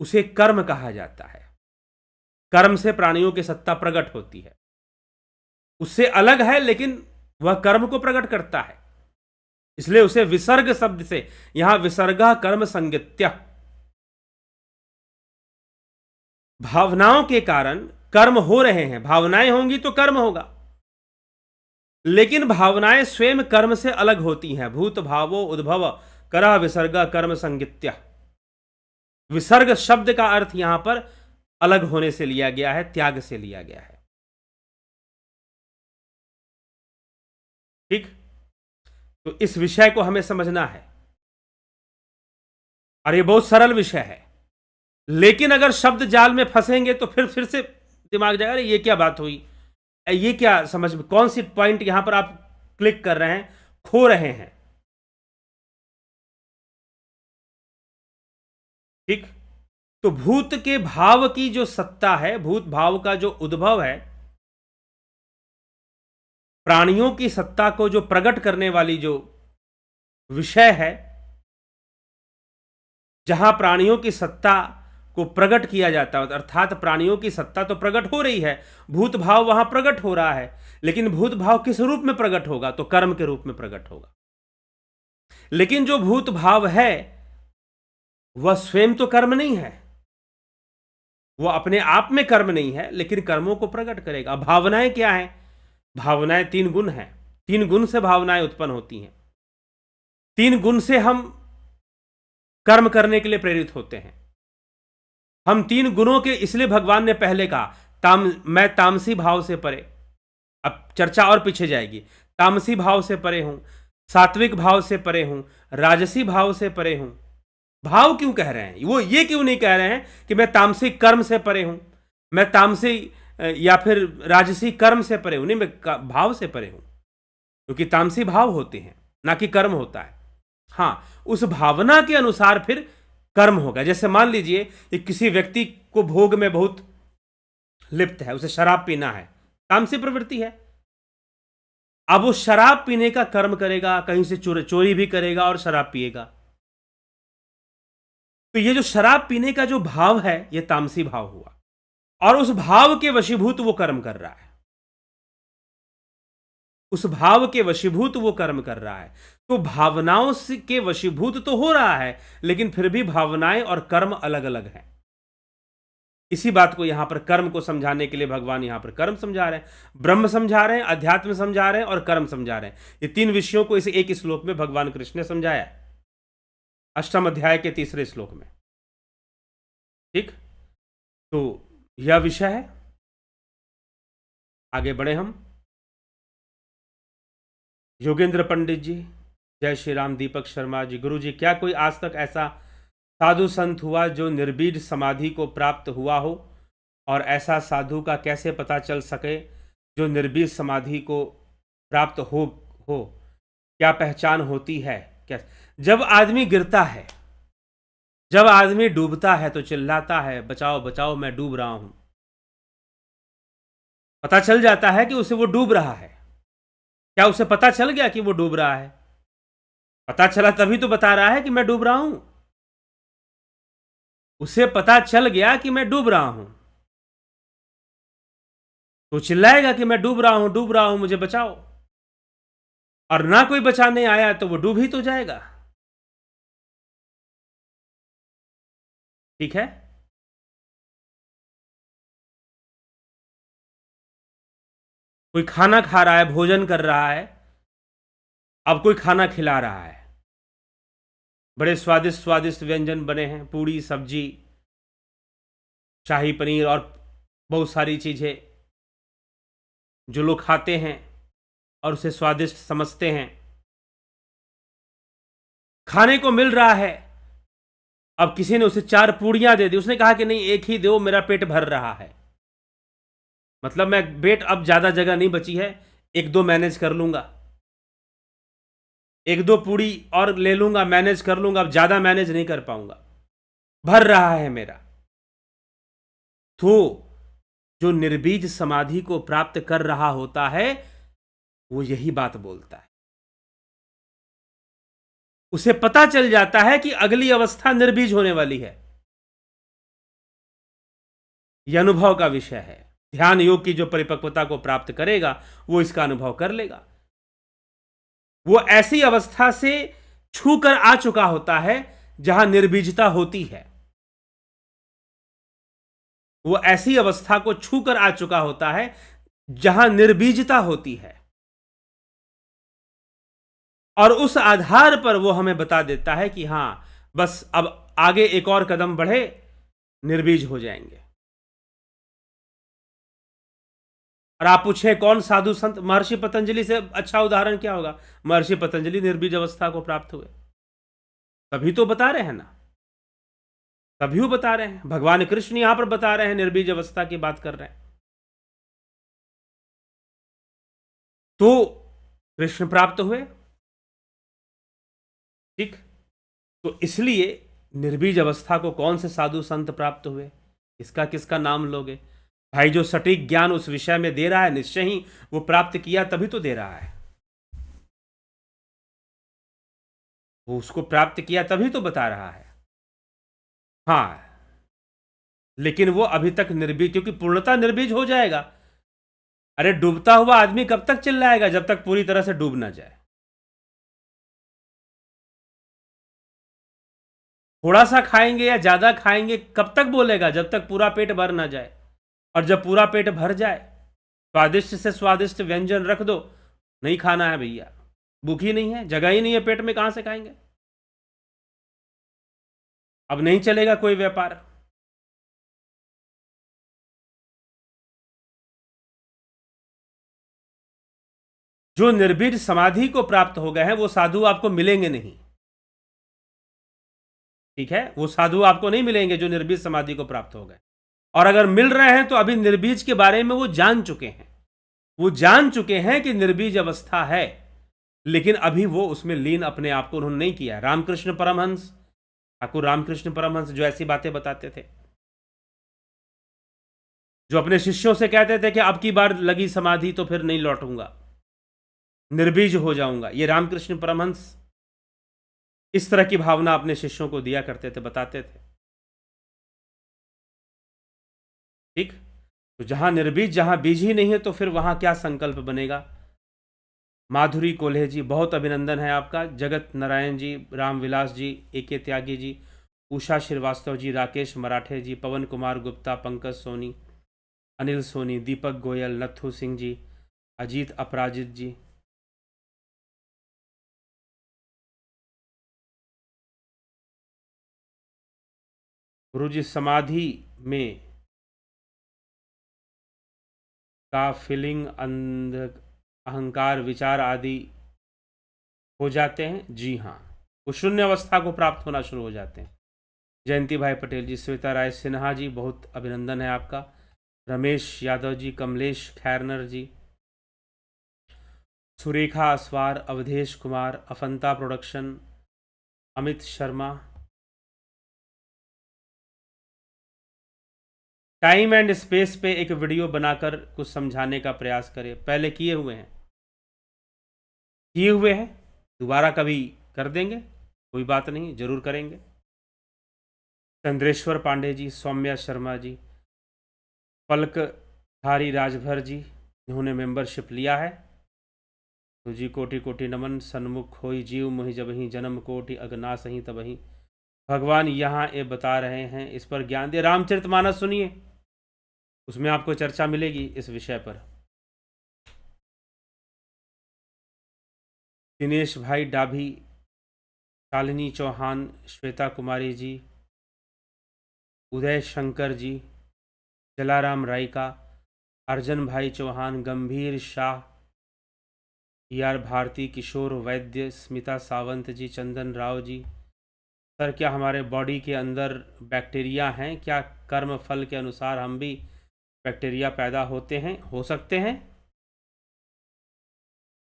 उसे कर्म कहा जाता है। कर्म से प्राणियों की सत्ता प्रकट होती है, उससे अलग है लेकिन वह कर्म को प्रकट करता है, इसलिए उसे विसर्ग शब्द से, यहां विसर्गा कर्म संगत्य, भावनाओं के कारण कर्म हो रहे हैं, भावनाएं होंगी तो कर्म होगा, लेकिन भावनाएं स्वयं कर्म से अलग होती हैं। भूत भावो उद्भव करा विसर्गा कर्म संगत्य, विसर्ग शब्द का अर्थ यहां पर अलग होने से लिया गया है, त्याग से लिया गया है। ठीक, तो इस विषय को हमें समझना है, और ये बहुत सरल विषय है, लेकिन अगर शब्द जाल में फंसेंगे तो फिर से दिमाग जाएगा, अरे ये क्या बात हुई, ये क्या समझ में, कौन सी पॉइंट यहां पर आप क्लिक कर रहे हैं, खो रहे हैं। ठीक, तो भूत के भाव की जो सत्ता है, भूत भाव का जो उद्भव है, प्राणियों की सत्ता को जो प्रकट करने वाली जो विषय है, जहां प्राणियों की सत्ता को प्रकट किया जाता है, अर्थात प्राणियों की सत्ता तो प्रकट हो रही है, भूत भाव वहां प्रकट हो रहा है, लेकिन भूत भाव किस रूप में प्रकट होगा, तो कर्म के रूप में प्रकट होगा। लेकिन जो भूत भाव है वह स्वयं तो कर्म नहीं है, वह अपने आप में कर्म नहीं है, लेकिन कर्मों को प्रकट करेगा। भावनाएं क्या हैं, भावनाएं तीन गुण हैं, तीन गुण से भावनाएं उत्पन्न होती हैं, तीन गुण से हम कर्म करने के लिए प्रेरित होते हैं। हम तीन गुणों के, इसलिए भगवान ने पहले कहा मैं तामसी भाव से परे, अब चर्चा और पीछे जाएगी, तामसी भाव से परे हूं, सात्विक भाव से परे हूं, राजसी भाव से परे हूं। भाव क्यों कह रहे हैं, वो ये क्यों नहीं कह रहे हैं कि मैं तामसिक कर्म से परे हूं, मैं तामसी या फिर राजसी कर्म से परे हूं, नहीं, मैं भाव से परे हूं, क्योंकि तामसी भाव होते हैं, ना कि कर्म होता है। हां, उस भावना के अनुसार फिर कर्म होगा। जैसे मान लीजिए कि किसी व्यक्ति को भोग में बहुत लिप्त है, उसे शराब पीना है, तामसी प्रवृत्ति है, अब वो शराब पीने का कर्म करेगा, कहीं से चोरी भी करेगा और शराब पिएगा। तो ये जो शराब पीने का जो भाव है, ये तामसी भाव हुआ, और उस भाव के वशीभूत वो कर्म कर रहा है, उस भाव के वशीभूत वो कर्म कर रहा है। तो भावनाओं के वशीभूत तो हो रहा है, लेकिन फिर भी भावनाएं और कर्म अलग अलग हैं। इसी बात को यहां पर कर्म को समझाने के लिए भगवान यहां पर कर्म समझा रहे हैं, ब्रह्म समझा रहे हैं, अध्यात्म समझा रहे हैं और कर्म समझा रहे हैं। ये तीन विषयों को इस एक श्लोक में भगवान कृष्ण ने समझाया, अष्टम अध्याय के तीसरे श्लोक में। ठीक, तो यह विषय है, आगे बढ़े हम। योगेंद्र पंडित जी, जय श्री राम। दीपक शर्मा जी, गुरु जी, क्या कोई आज तक ऐसा साधु संत हुआ जो निर्बीज समाधि को प्राप्त हुआ हो, और ऐसा साधु का कैसे पता चल सके जो निर्बीज समाधि को प्राप्त हो क्या पहचान होती है, क्या? जब आदमी गिरता है, जब आदमी डूबता है तो चिल्लाता है, बचाओ बचाओ मैं डूब रहा हूं, पता चल जाता है कि उसे वो डूब रहा है। क्या उसे पता चल गया कि वो डूब रहा है? पता चला तभी तो बता रहा है कि मैं डूब रहा हूं, उसे पता चल गया कि मैं डूब रहा हूं, तो चिल्लाएगा कि मैं डूब रहा हूं, डूब रहा हूं, मुझे बचाओ। और ना कोई बचाने आया तो वो डूब ही तो जाएगा। ठीक है। कोई खाना खा रहा है, भोजन कर रहा है, अब कोई खाना खिला रहा है, बड़े स्वादिष्ट स्वादिष्ट व्यंजन बने हैं, पूड़ी सब्जी, शाही पनीर और बहुत सारी चीज़ें जो लोग खाते हैं और उसे स्वादिष्ट समझते हैं। खाने को मिल रहा है, अब किसी ने उसे 4 पूड़ियां दे दी, उसने कहा कि नहीं एक ही दो, मेरा पेट भर रहा है, मतलब मैं पेट, अब ज़्यादा जगह नहीं बची है, 1-2 मैनेज कर लूंगा, 1-2 पूड़ी और ले लूंगा, मैनेज कर लूंगा, अब ज़्यादा मैनेज नहीं कर पाऊंगा, भर रहा है मेरा। तो जो निर्बीज समाधि को प्राप्त कर रहा होता है वो यही बात बोलता है। उसे पता चल जाता है कि अगली अवस्था निर्बीज होने वाली है। यह अनुभव का विषय है। ध्यान योग की जो परिपक्वता को प्राप्त करेगा वो इसका अनुभव कर लेगा। वो ऐसी अवस्था से छूकर आ चुका होता है जहां निर्बीजता होती है। वो ऐसी अवस्था को छूकर आ चुका होता है जहां निर्बीजता होती है, और उस आधार पर वो हमें बता देता है कि हां बस अब आगे एक और कदम बढ़े, निर्बीज हो जाएंगे। और आप पूछें कौन साधु संत, महर्षि पतंजलि से अच्छा उदाहरण क्या होगा? महर्षि पतंजलि निर्बीज अवस्था को प्राप्त हुए, तभी तो बता रहे हैं ना, तभी वो बता रहे हैं। भगवान कृष्ण यहां पर बता रहे हैं, निर्बीज अवस्था की बात कर रहे हैं। तो कृष्ण प्राप्त हुए, ठीक। तो इसलिए निर्बीज अवस्था को कौन से साधु संत प्राप्त हुए, इसका किसका नाम लोगे? भाई जो सटीक ज्ञान उस विषय में दे रहा है, निश्चय ही वो प्राप्त किया तभी तो दे रहा है, वो उसको प्राप्त किया तभी तो बता रहा है। हाँ, लेकिन वो अभी तक निर्बीज, क्योंकि पूर्णता निर्बीज हो जाएगा। अरे डूबता हुआ आदमी कब तक चिल्लाएगा? जब तक पूरी तरह से डूब ना जाए। थोड़ा सा खाएंगे या ज्यादा खाएंगे कब तक बोलेगा? जब तक पूरा पेट भर ना जाए। और जब पूरा पेट भर जाए, स्वादिष्ट से स्वादिष्ट व्यंजन रख दो, नहीं खाना है भैया, भूख ही नहीं है, जगह ही नहीं है पेट में, कहां से खाएंगे? अब नहीं चलेगा कोई व्यापार। जो निर्बीज समाधि को प्राप्त हो गए हैं वो साधु आपको मिलेंगे नहीं, ठीक है? वो साधु आपको नहीं मिलेंगे जो निर्बीज समाधि को प्राप्त हो गए। और अगर मिल रहे हैं तो अभी निर्बीज के बारे में वो जान चुके हैं, वो जान चुके हैं कि निर्बीज अवस्था है, लेकिन अभी वो उसमें लीन अपने आप को उन्होंने नहीं किया। रामकृष्ण परमहंस, ठाकुर रामकृष्ण परमहंस जो ऐसी बातें बताते थे, जो अपने शिष्यों से कहते थे कि अब की बार लगी समाधि तो फिर नहीं लौटूंगा, निर्बीज हो जाऊंगा, ये रामकृष्ण परमहंस इस तरह की भावना अपने शिष्यों को दिया करते थे, बताते थे, ठीक। तो जहां निर्बीज, जहां बीज ही नहीं है तो फिर वहां क्या संकल्प बनेगा? माधुरी कोल्हे जी, बहुत अभिनंदन है आपका। जगत नारायण जी, रामविलास जी, AK त्यागी जी, उषा श्रीवास्तव जी, राकेश मराठे जी, पवन कुमार गुप्ता, पंकज सोनी, अनिल सोनी, दीपक गोयल, नथु सिंह जी, अजीत अपराजित जी, गुरु जी समाधि में का फीलिंग, अंध, अहंकार, विचार आदि हो जाते हैं? जी हाँ, वो शून्य अवस्था को प्राप्त होना शुरू हो जाते हैं। जयंती भाई पटेल जी, श्वेता राय सिन्हा जी, बहुत अभिनंदन है आपका। Ramesh Yadav ji, Kamlesh Khairnar ji, Surekha Aswar, Awadhesh Kumar, Afanta production, Amit Sharma. Time and space पे एक वीडियो बनाकर कुछ समझाने का प्रयास करें, पहले किए हुए हैं, दोबारा कभी कर देंगे, कोई बात नहीं, जरूर करेंगे। चंद्रेश्वर पांडे जी, सौम्या शर्मा जी, पलक धारी राजभर जी, इन्होंने मेंबरशिप लिया है, तो जी कोटि कोटि नमन। सन्मुख होई जीव मोहि जबहि जन्म कोटि अगना सही तबहि, भगवान यहाँ ये बता रहे हैं, इस पर ज्ञान दे। रामचरितमानस सुनिए, उसमें आपको चर्चा मिलेगी इस विषय पर। दिनेश भाई डाभी, शालिनी चौहान, श्वेता कुमारी जी, उदय शंकर जी, जलाराम रायका, अर्जन भाई चौहान, गंभीर Shah, are Bharti, Kishore Vaidya, Smita Sawant ji, Chandan Rao ji. Sir, क्या हमारे बॉडी के अंदर बैक्टीरिया हैं? क्या कर्म फल के अनुसार हम भी बैक्टीरिया पैदा होते हैं, हो सकते हैं?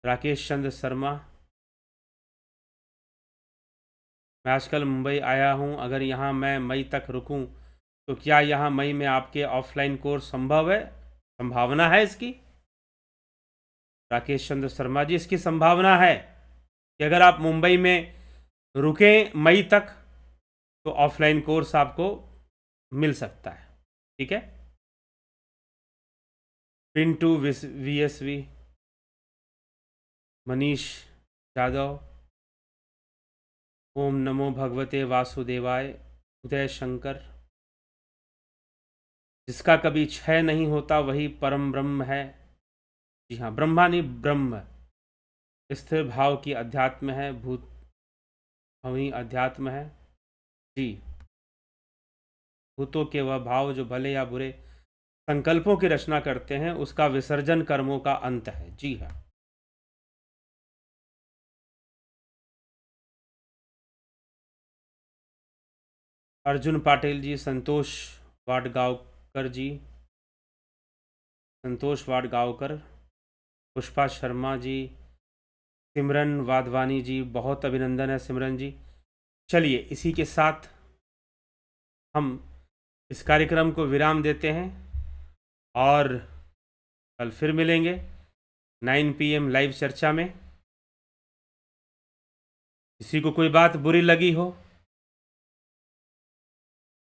राकेश चंद्र शर्मा, मैं आजकल मुंबई आया हूं, अगर यहाँ मैं मई तक रुकूं तो क्या यहाँ मई में आपके ऑफलाइन कोर्स संभव है? संभावना है इसकी? राकेश चंद्र शर्मा जी, इसकी संभावना है कि अगर आप मुंबई में रुकें मई तक तो ऑफलाइन कोर्स आपको मिल सकता है। ठीक है। पिंटू VSV, मनीष यादव, ओम नमो भगवते वासुदेवाय, उदय शंकर, जिसका कभी क्षय नहीं होता वही परम ब्रह्म है। जी हाँ, ब्रह्मा नहीं, ब्रह्म। स्थिर भाव की अध्यात्म है, भूत वही अध्यात्म है। जी, भूतों के वह भाव जो भले या बुरे संकल्पों की रचना करते हैं, उसका विसर्जन कर्मों का अंत है। जी हाँ। अर्जुन पाटिल जी, संतोष वाडगांवकर जी, संतोष वाडगांवकर, पुष्पा शर्मा जी, सिमरन वाधवानी जी, बहुत अभिनंदन है सिमरन जी। चलिए, इसी के साथ हम इस कार्यक्रम को विराम देते हैं और कल फिर मिलेंगे 9 PM लाइव चर्चा में। किसी को कोई बात बुरी लगी हो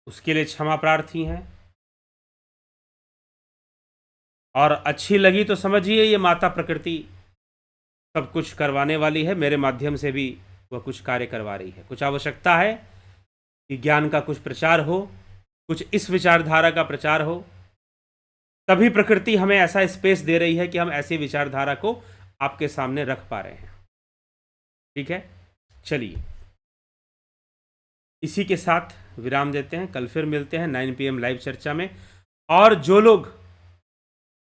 उसके लिए क्षमा प्रार्थी हैं, और अच्छी लगी तो समझिए ये माता प्रकृति सब कुछ करवाने वाली है, मेरे माध्यम से भी वह कुछ कार्य करवा रही है। कुछ आवश्यकता है कि ज्ञान का कुछ प्रचार हो, कुछ इस विचारधारा का प्रचार हो, तभी प्रकृति हमें ऐसा स्पेस दे रही है कि हम ऐसी विचारधारा को आपके सामने रख पा रहे हैं। ठीक है, चलिए इसी के साथ विराम देते हैं। कल फिर मिलते हैं 9 PM लाइव चर्चा में। और जो लोग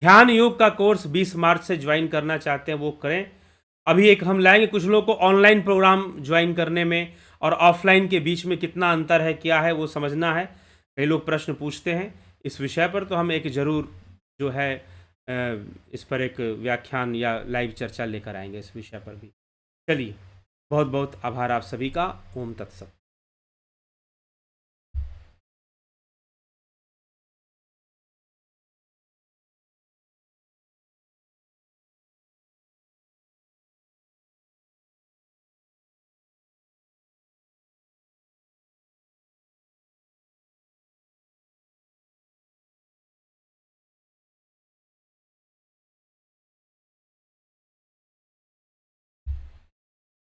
ध्यान योग का कोर्स 20 मार्च से ज्वाइन करना चाहते हैं वो करें। अभी एक हम लाएंगे कुछ लोगों को ऑनलाइन प्रोग्राम ज्वाइन करने में, और ऑफलाइन के बीच में कितना अंतर है, क्या है, वो समझना है। कई लोग प्रश्न पूछते हैं इस विषय पर, तो हम एक ज़रूर जो है इस पर एक व्याख्यान या लाइव चर्चा लेकर आएंगे इस विषय पर भी। चलिए, बहुत बहुत आभार आप सभी का। ओम तत्सत।